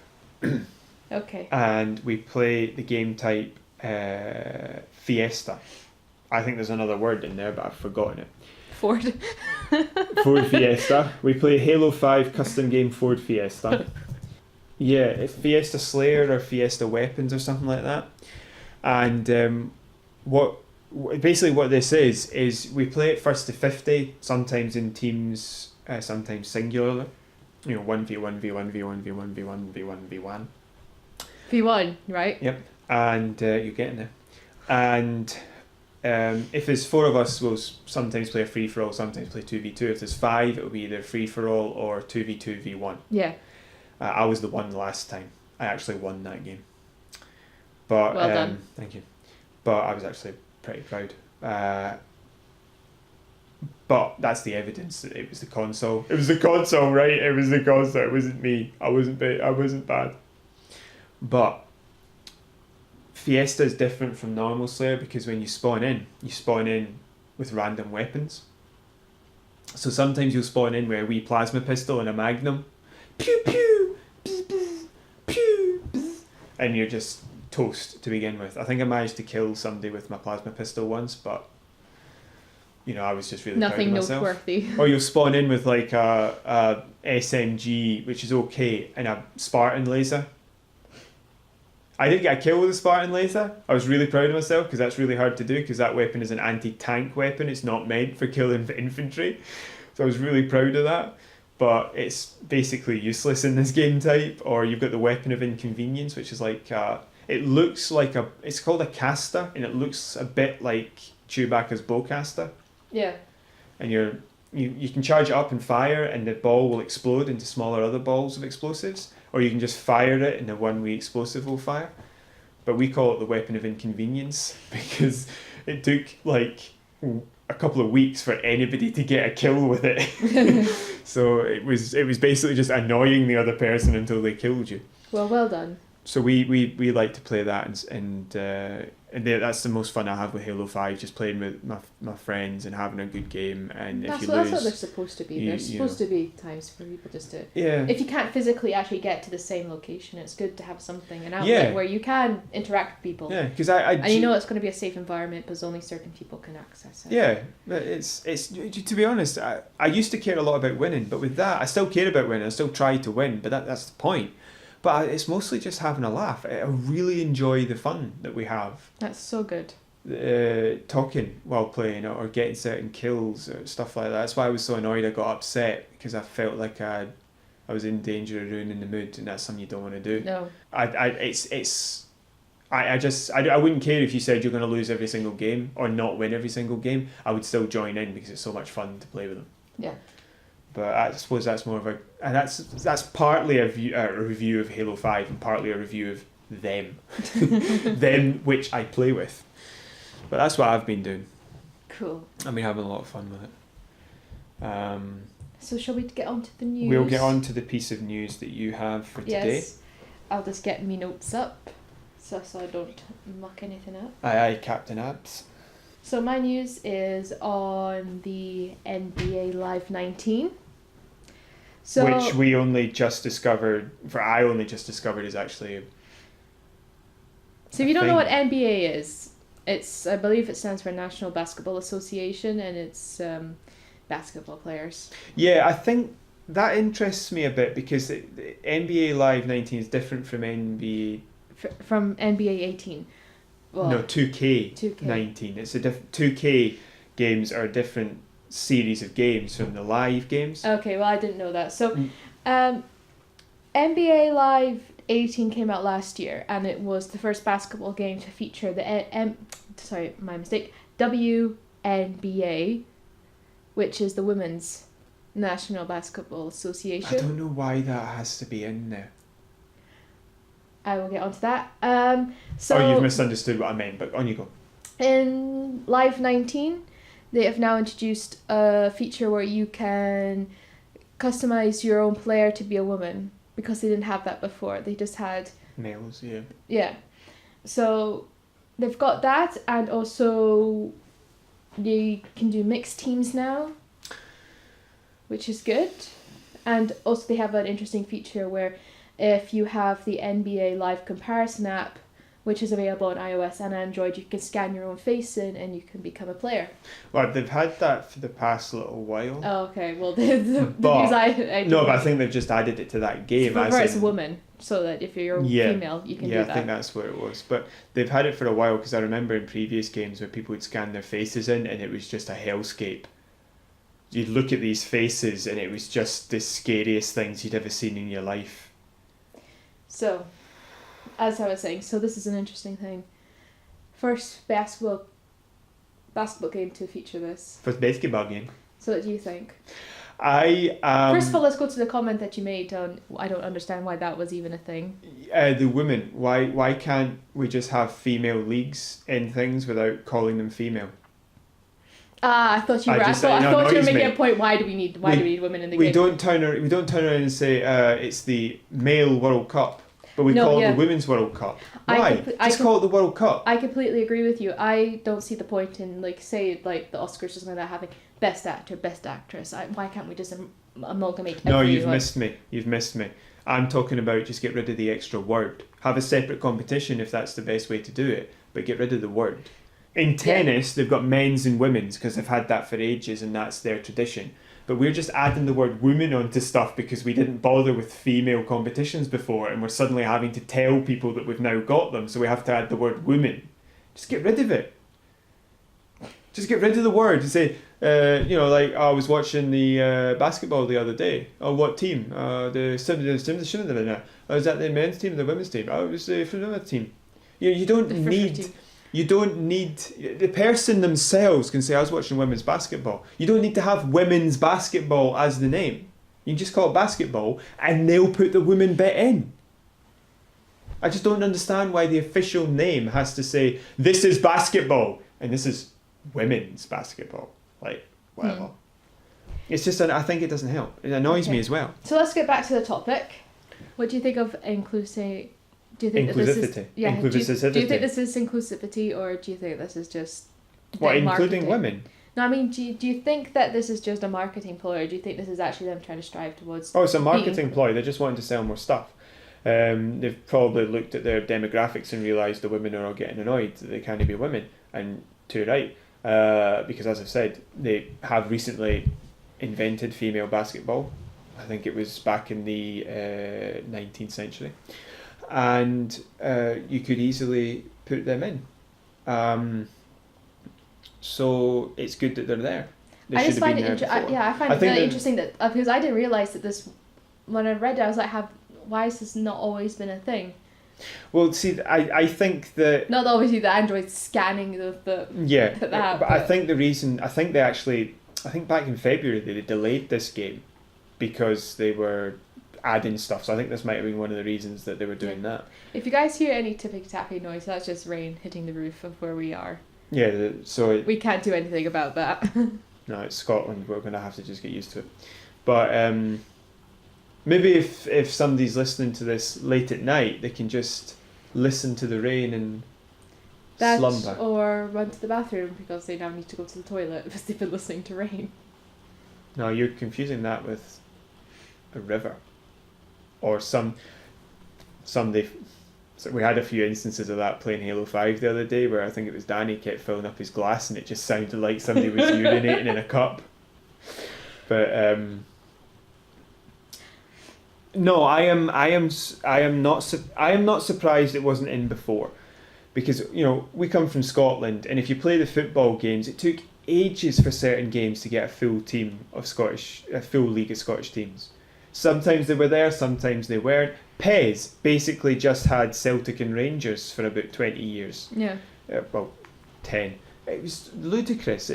Okay. And we play the game type Fiesta. I think there's another word in there, but I've forgotten it. Ford. Ford Fiesta. We play Halo 5 custom game Ford Fiesta. Yeah, it's Fiesta Slayer or Fiesta Weapons or something like that. And what this is we play it first to 50, sometimes in teams, sometimes singularly. 1v1v1v1v1v1v1. V1, right? Yep. And you're getting there. And if there's 4 of us, we'll sometimes play a free-for-all, sometimes play 2v2. If there's 5, it'll be either free-for-all or 2v2v1. Yeah. I was the one last time. I actually won that game. But well done. Thank you. But I was actually pretty proud. But that's the evidence that it was the console. It was the console, right? It was the console. It wasn't me. I wasn't bad. But Fiesta is different from normal Slayer, because when you spawn in with random weapons. So sometimes you'll spawn in with a wee plasma pistol and a magnum. Pew pew, bzz, bzz, pew bzz, and you're just toast to begin with. I think I managed to kill somebody with my plasma pistol once, but I was just really nothing proud of myself. noteworthy. Or you'll spawn in with like a SMG, which is okay, and a Spartan laser. I did get a kill with a Spartan laser. I was really proud of myself, because that's really hard to do, because that weapon is an anti-tank weapon. It's not meant for killing infantry. So I was really proud of that. But it's basically useless in this game type. Or you've got the weapon of inconvenience, which is like it's called a caster, and it looks a bit like Chewbacca's bowcaster. Yeah. And you can charge it up and fire, and the ball will explode into smaller other balls of explosives, or you can just fire it and the one wee explosive will fire. But we call it the weapon of inconvenience, because it took like a couple of weeks for anybody to get a kill with it. So it was basically just annoying the other person until they killed you. Well done. So we like to play that, and that's the most fun I have with Halo 5, just playing with my friends and having a good game. And that's if you lose, what they're supposed to be. There's supposed to be times for people just to... Yeah. If you can't physically actually get to the same location, it's good to have something, an outlet where you can interact with people. Yeah, because and it's going to be a safe environment, because only certain people can access it. Yeah, but it's to be honest, I used to care a lot about winning, but with that, I still care about winning. I still try to win, but that's the point. But it's mostly just having a laugh. I really enjoy the fun that we have. That's so good. talking while playing or getting certain kills or stuff like that. That's why I was so annoyed. I got upset because I felt like I was in danger of ruining the mood, and that's something you don't want to do. No. I wouldn't care if you said you're going to lose every single game or not win every single game. I would still join in because it's so much fun to play with them. Yeah. But I suppose that's more of and that's partly a review of Halo 5 and partly a review of them, them which I play with. But that's what I've been doing. Cool. I've been having a lot of fun with it. So shall we get on to the news? We'll get on to the piece of news that you have for today. Yes. I'll just get me notes up so I don't muck anything up. Aye, Captain Abs. So my news is on the NBA Live 19. So, which we only just discovered, I only just discovered is actually so if you don't know what NBA is, I believe it stands for National Basketball Association, and it's basketball players. Yeah, I think that interests me a bit because the NBA Live 19 is different from NBA... From NBA 18. Well, no, 2K 19. It's a 2K games are a different series of games from the live games. Okay, well I didn't know that. So NBA Live 18 came out last year, and it was the first basketball game to feature the WNBA, which is the Women's National Basketball Association. I don't know why that has to be in there. I will get onto that. So you've misunderstood what I meant, but on you go. In Live 19, they have now introduced a feature where you can customize your own player to be a woman, because they didn't have that before. They just had males, yeah. Yeah. So they've got that, and also you can do mixed teams now, which is good. And also they have an interesting feature where if you have the NBA Live Comparison app, which is available on iOS and Android, you can scan your own face in and you can become a player. Well, they've had that for the past little while. Oh, okay. Well, the news I no, but I think they've just added it to that game. For it's a woman, so that if you're female, you can do that. Yeah, I think that's where it was. But they've had it for a while, because I remember in previous games where people would scan their faces in and it was just a hellscape. You'd look at these faces and it was just the scariest things you'd ever seen in your life. So, as I was saying, so this is an interesting thing. First basketball game to feature this. First basketball game. So what do you think? First of all, let's go to the comment that you made on, I don't understand why that was even a thing. The women. Why can't we just have female leagues in things without calling them female? I thought you were. I thought you were making a point. Why do we need women in the game? We don't turn around and say it's the male World Cup, but we call it the Women's World Cup. Why? Just call it the World Cup. I completely agree with you. I don't see the point in the Oscars or something like that having best actor, best actress. Why can't we just amalgamate? No, you've missed me. You've missed me. I'm talking about just get rid of the extra word. Have a separate competition if that's the best way to do it, but get rid of the word. In tennis, they've got men's and women's because they've had that for ages and that's their tradition. But we're just adding the word women onto stuff because we didn't bother with female competitions before, and we're suddenly having to tell people that we've now got them, so we have to add the word women. Just get rid of it. Just get rid of the word and say, I was watching the basketball the other day. Oh, what team? Is that the men's team or the women's team? Oh, it was the women's team. You don't need the person themselves can say I was watching women's basketball. You don't need to have women's basketball as the name. You can just call it basketball and they'll put the women bit in. I just don't understand why the official name has to say this is basketball and this is women's basketball. Whatever. It's just I think it doesn't help. It annoys me as well. So let's get back to the topic. What do you think of inclusivity? Do you think that this is, do you think this is inclusivity, or do you think this is just including marketing? Women? No, I mean, do you think that this is just a marketing ploy, or do you think this is actually them trying to strive towards? Oh, it's a marketing ploy. They're just wanting to sell more stuff. They've probably looked at their demographics and realised the women are all getting annoyed that they can't be women, and too right, because as I've said, they have recently invented female basketball. I think it was back in the 19th century. And you could easily put them in. So it's good that they're there. They I should just have find been it there before. I find I it think really that- interesting that because I didn't realize that this when I read it I was like, why has this not always been a thing? Well, see, I think that... Not obviously the androids scanning the Yeah, that, but I think the reason... I think back in February they delayed this game because they were adding stuff. So I think this might have been one of the reasons that they were doing that. If you guys hear any tippy-tappy noise, that's just rain hitting the roof of where we are. Yeah, so... We can't do anything about that. No, it's Scotland. We're going to have to just get used to it. But maybe if somebody's listening to this late at night, they can just listen to the rain and slumber. Or run to the bathroom because they now need to go to the toilet because they've been listening to rain. No, you're confusing that with a river. Or somebody... So we had a few instances of that playing Halo 5 the other day where I think it was Danny kept filling up his glass and it just sounded like somebody was urinating in a cup. But no, I am not surprised it wasn't in before, because we come from Scotland, and if you play the football games, it took ages for certain games to get a full league of Scottish teams. Sometimes they were there, sometimes they weren't. PES basically just had Celtic and Rangers for about 20 years. Yeah. 10. It was ludicrous.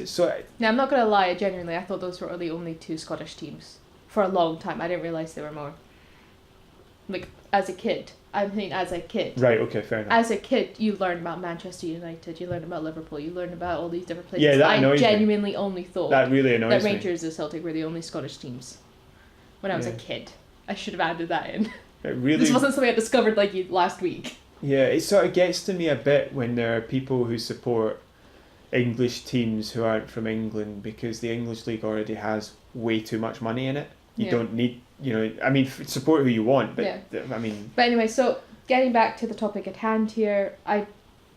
Now, I'm not going to lie, genuinely, I thought those were the only two Scottish teams for a long time. I didn't realise there were more. Like, as a kid. I mean, as a kid. Right, okay, fair enough. As a kid, you learn about Manchester United, you learn about Liverpool, you learn about all these different places. Yeah, that annoys me. I genuinely only thought that really annoys that me. Rangers and Celtic were the only Scottish teams when I was a kid. I should have added that in. It really... This wasn't something I discovered last week. Yeah, it sort of gets to me a bit when there are people who support English teams who aren't from England, because the English league already has way too much money in it. You don't need, I mean, support who you want, but I mean... But anyway, so getting back to the topic at hand here, I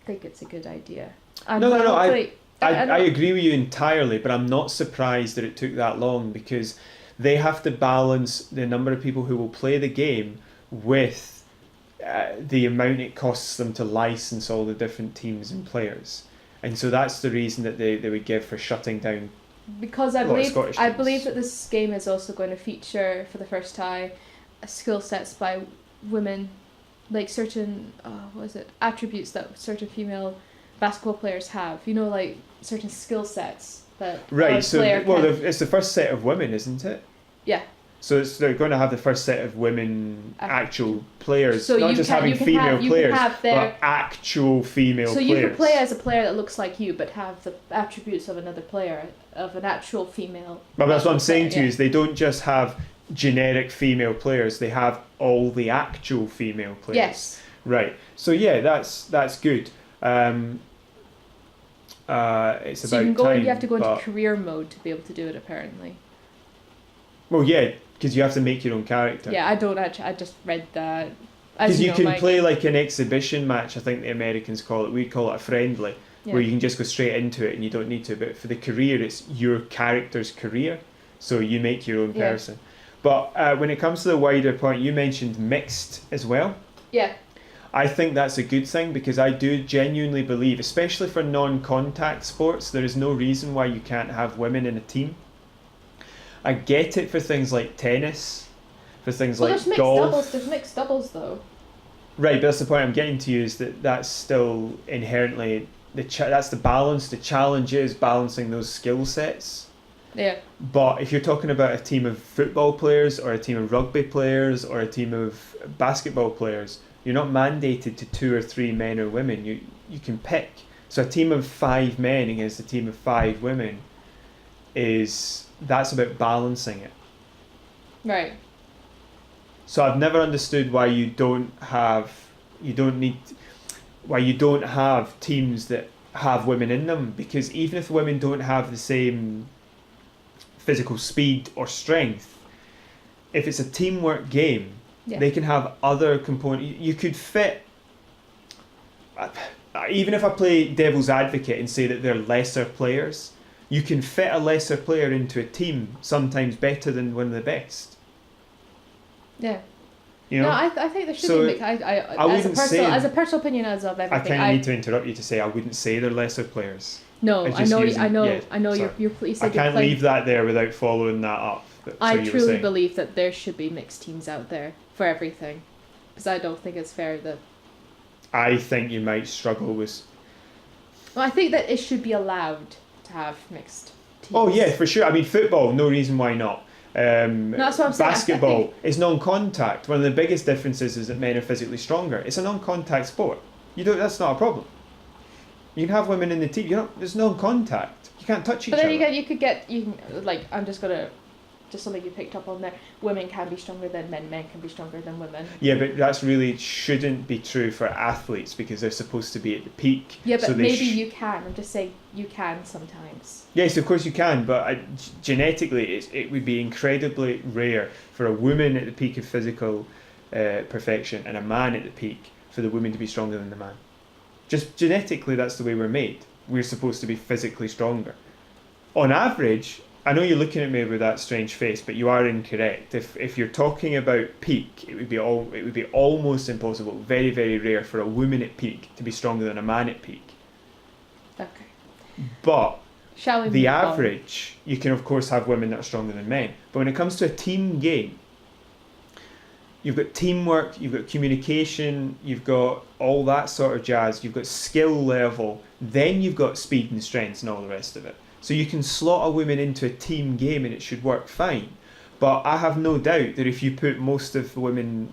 think it's a good idea. And no, I agree with you entirely, but I'm not surprised that it took that long, because they have to balance the number of people who will play the game with the amount it costs them to license all the different teams and players. And so that's the reason that they would give for shutting down. Because I believe that this game is also going to feature for the first time skill sets by women, like certain attributes that certain female basketball players have. Like certain skill sets that it's the first set of women, isn't it? Yeah. So they're going to have the first set of women actual players, so not just having female players, but actual female players. So you can play as a player that looks like you, but have the attributes of another player, of an actual female. But that's what I'm saying to you, is they don't just have generic female players, they have all the actual female players. Yes. Right. So yeah, that's good. It's so about you have to go into career mode to be able to do it, apparently. Well, yeah, because you have to make your own character. Yeah, I don't actually. I just read that. Because you can play like an exhibition match, I think the Americans call it. We call it a friendly, where you can just go straight into it and you don't need to. But for the career, it's your character's career, so you make your own person. But when it comes to the wider point, you mentioned mixed as well. Yeah. I think that's a good thing, because I do genuinely believe, especially for non-contact sports, there is no reason why you can't have women in a team. I get it for things like tennis, for things like golf. There's mixed doubles though. Right, but that's the point I'm getting to, is that's still inherently that's the balance. The challenge is balancing those skill sets. Yeah. But if you're talking about a team of football players, or a team of rugby players, or a team of basketball players, you're not mandated to 2 or 3 men or women. You can pick. So a team of 5 men against a team of 5 women that's about balancing it. Right. So I've never understood why you don't have teams that have women in them, because even if women don't have the same physical speed or strength, if it's a teamwork game, they can have other components. You could fit, even if I play devil's advocate and say that they're lesser players, you can fit a lesser player into a team sometimes better than one of the best. Yeah. You know? No, I think there should So, be mixed. I wouldn't say... As a personal opinion, as of I everything, kind of need to interrupt you to say I wouldn't say they're lesser players. No, I know. You're you said I can't leave that there without following that up. I truly believe that there should be mixed teams out there for everything, because I don't think it's fair that. I think you might struggle with. Well, I think that it should be allowed to have mixed teams. Oh yeah, for sure. I mean, football, no reason why not. That's what I'm saying. Basketball is non-contact. One of the biggest differences is that men are physically stronger. It's a non-contact sport. That's not a problem. You can have women in the team. There's non-contact. You can't touch each other. But then you can I'm just gonna. Just something you picked up on there. Women can be stronger than men. Men can be stronger than women. Yeah, but that's really shouldn't be true for athletes because they're supposed to be at the peak. Yeah, but so maybe you can. I'm just saying you can sometimes. Yes, of course you can, but genetically it would be incredibly rare for a woman at the peak of physical perfection and a man at the peak for the woman to be stronger than the man. Just genetically, that's the way we're made. We're supposed to be physically stronger. On average, I know you're looking at me with that strange face, but you are incorrect. If you're talking about peak, it would be almost impossible, very, very rare for a woman at peak to be stronger than a man at peak. Okay. But the average, average, you can of course have women that are stronger than men. But when it comes to a team game, you've got teamwork, you've got communication, you've got all that sort of jazz, you've got skill level, then you've got speed and strength and all the rest of it. So you can slot a woman into a team game and it should work fine. But I have no doubt that if you put most of the women,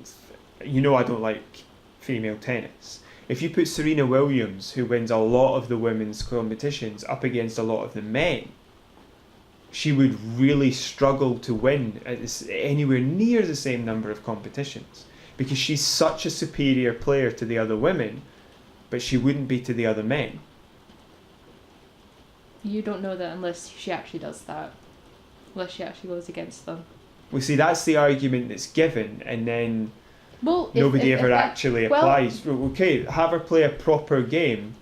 I don't like female tennis. If you put Serena Williams, who wins a lot of the women's competitions, up against a lot of the men, she would really struggle to win at anywhere near the same number of competitions because she's such a superior player to the other women, but she wouldn't be to the other men. You don't know that unless she actually does that. Unless she actually goes against them. Well, see, that's the argument that's given, and then nobody ever actually applies. Okay, have her play a proper game.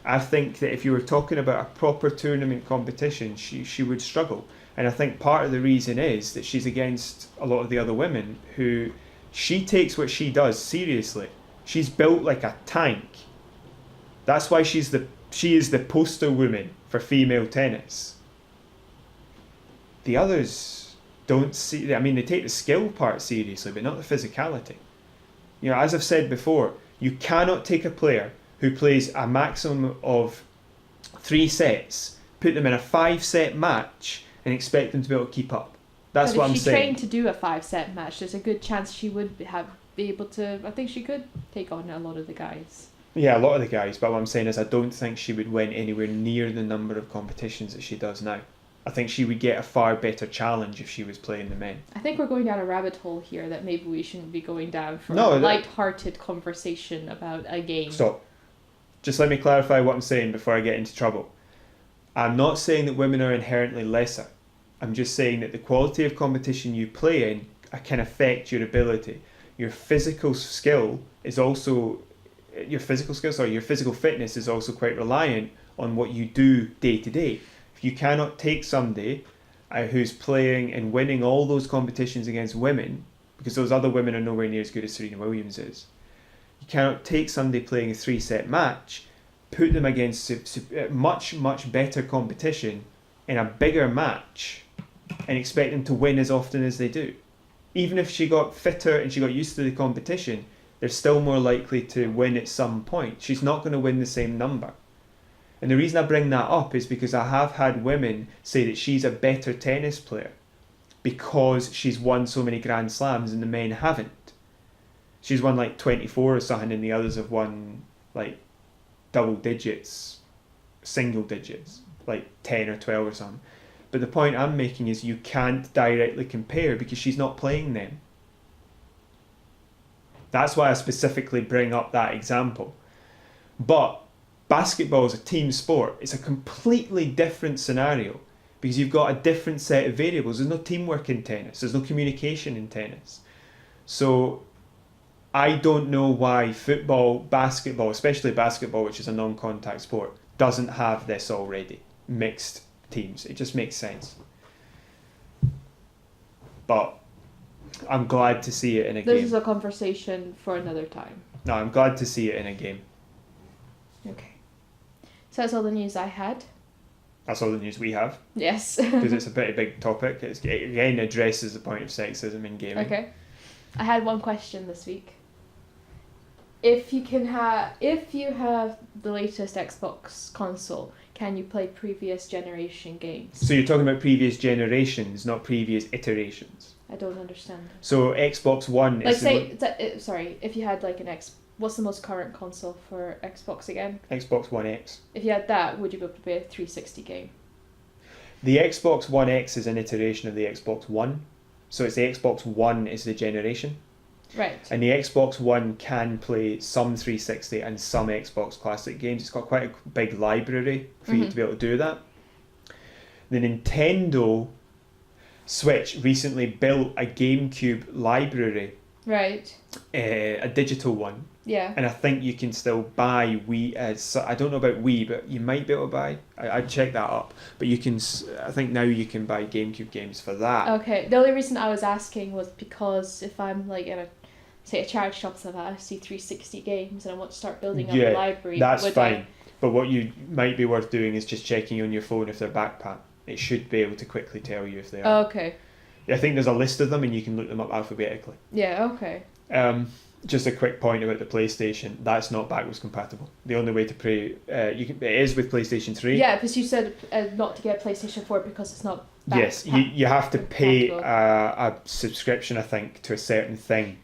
I think that if you were talking about a proper tournament competition, she would struggle. And I think part of the reason is that she's against a lot of the other women who she takes what she does seriously. She's built like a tank. That's why she is the poster woman for female tennis. The others don't see. I mean, they take the skill part seriously, but not the physicality. As I've said before, you cannot take a player who plays a maximum of 3 sets, put them in a 5-set match, and expect them to be able to keep up. That's what I'm saying. If she trained to do a 5-set match, there's a good chance she would be able to. I think she could take on a lot of the guys. Yeah, a lot of the guys, but what I'm saying is I don't think she would win anywhere near the number of competitions that she does now. I think she would get a far better challenge if she was playing the men. I think we're going down a rabbit hole here that maybe we shouldn't be going down for a light-hearted conversation about a game. Stop. Just let me clarify what I'm saying before I get into trouble. I'm not saying that women are inherently lesser. I'm just saying that the quality of competition you play in can affect your ability. Your physical fitness is also quite reliant on what you do day to day. If you cannot take somebody who's playing and winning all those competitions against women, because those other women are nowhere near as good as Serena Williams is, you cannot take somebody playing a 3-set match, put them against much, much better competition in a bigger match and expect them to win as often as they do. Even if she got fitter and she got used to the competition, they're still more likely to win at some point. She's not going to win the same number. And the reason I bring that up is because I have had women say that she's a better tennis player because she's won so many Grand Slams and the men haven't. She's won like 24 or something and the others have won like double digits, single digits, like 10 or 12 or something. But the point I'm making is you can't directly compare because she's not playing them. That's why I specifically bring up that example. But basketball is a team sport. It's a completely different scenario because you've got a different set of variables. There's no teamwork in tennis. There's no communication in tennis. So I don't know why football, basketball, especially basketball, which is a non-contact sport, doesn't have this already. Mixed teams. It just makes sense. But I'm glad to see it in a This game. is a conversation for another time. No, I'm glad to see it in a game. Okay. So that's all the news I had. That's all the news we have. Yes. Because it's a pretty big topic. It again addresses the point of sexism in gaming. Okay. I had one question this week. If you have the latest Xbox console, can you play previous generation games? So you're talking about previous generations, not previous iterations. I don't understand. So Xbox One Like is sorry, if you had like what's the most current console for Xbox again? Xbox One X. If you had that, would you be able to play a 360 game? The Xbox One X is an iteration of the Xbox One. So it's the Xbox One is the generation. Right. And the Xbox One can play some 360 and some Xbox Classic games. It's got quite a big library for you to be able to do that. The Nintendo Switch recently built a GameCube library. Right. A digital one. Yeah. And I think you can still buy Wii. I don't know about Wii, but you might be able to buy. I'd check that up. But you can. I think now you can buy GameCube games for that. Okay. The only reason I was asking was because if I'm like in a charity shop so that I see 360 games and I want to start building up a library. That's fine. But what you might be worth doing is just checking on your phone if they're backpack. It should be able to quickly tell you if they are. Oh, okay. I think there's a list of them and you can look them up alphabetically. Yeah. Okay. Just a quick point about the PlayStation. That's not backwards compatible. The only way to play, it is with PlayStation 3. Yeah, because you said not to get PlayStation 4 because it's not. Yes, you have to pay a subscription, I think, to a certain thing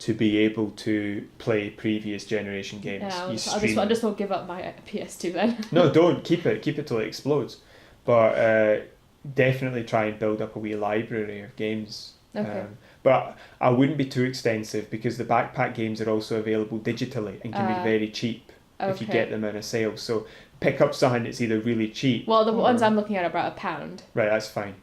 to be able to play previous generation games. Yeah, I just won't give up my PS2 then. No, don't keep it till it explodes. But definitely try and build up a wee library of games. Okay. But I wouldn't be too extensive because the backpack games are also available digitally and can be very cheap if you get them in a sale. So pick up something that's either really cheap. Well, the ones I'm looking at are about £1. Right, that's fine.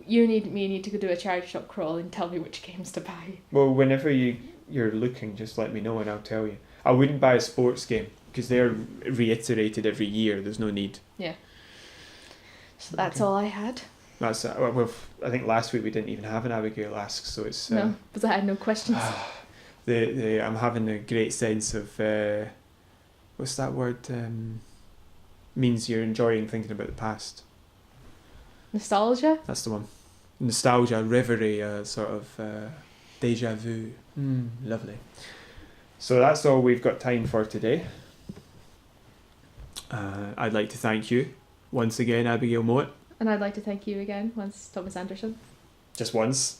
You need to go do a charity shop crawl and tell me which games to buy. Well, whenever you're looking, just let me know and I'll tell you. I wouldn't buy a sports game because they're reiterated every year. There's no need. Yeah. So that's all I had. That's well, I think last week we didn't even have an Abigail Ask, so it's no, because I had no questions. I'm having a great sense of what's that word? Means you're enjoying thinking about the past. Nostalgia. That's the one. Nostalgia, reverie, sort of deja vu. Lovely. So that's all we've got time for today. I'd like to thank you once again, Abigail Mowat. And I'd like to thank you again, once Thomas Anderson. Just once.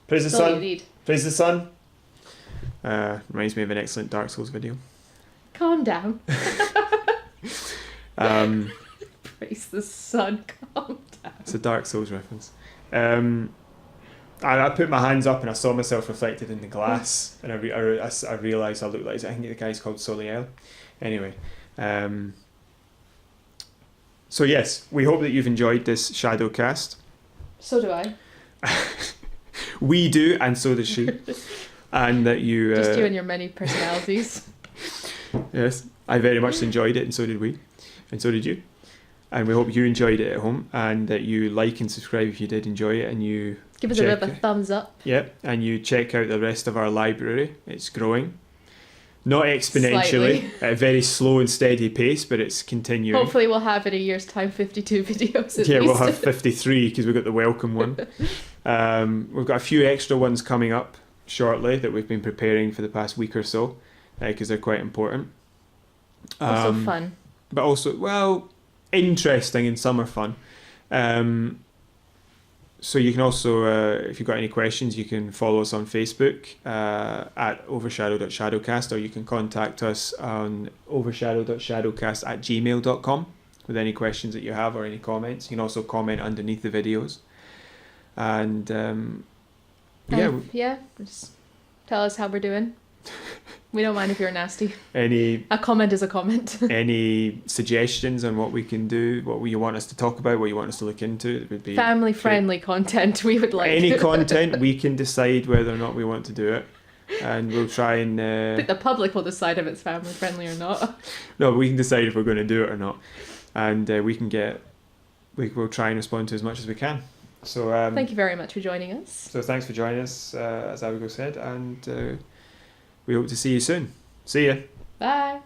Praise the That's all sun. you need. Praise the sun. Reminds me of an excellent Dark Souls video. Calm down. Praise the sun. Calm down. It's a Dark Souls reference. I put my hands up and I saw myself reflected in the glass, and I realised I looked like, I think the guy's called Soliel. Anyway. So yes, we hope that you've enjoyed this ShadowCast. So do I. We do, and so does she. And that you... Just you and your many personalities. Yes, I very much enjoyed it, and so did we. And so did you. And we hope you enjoyed it at home, and that you like and subscribe if you did enjoy it, and you... Give us a bit of a thumbs up. Yep, and you check out the rest of our library. It's growing. Not exponentially, at a very slow and steady pace, but it's continuing. Hopefully we'll have in a year's time 52 videos at yeah, least. We'll have 53 because we've got the welcome one. We've got a few extra ones coming up shortly that we've been preparing for the past week or so because they're quite important. Also fun. But also, well, interesting, and some are fun. So you can also, if you've got any questions, you can follow us on Facebook at overshadow.shadowcast, or you can contact us on overshadow.shadowcast@gmail.com with any questions that you have or any comments. You can also comment underneath the videos. And just tell us how we're doing. We don't mind if you're nasty. A comment is a comment. Any suggestions on what we can do, what you want us to talk about, what you want us to look into? It would be family-friendly content we would like. Any content, we can decide whether or not we want to do it. And we'll try and... I think the public will decide if it's family-friendly or not. No, we can decide if we're going to do it or not. And we'll try and respond to as much as we can. So thank you very much for joining us. So thanks for joining us, as Abigail said, and we hope to see you soon. See ya. Bye.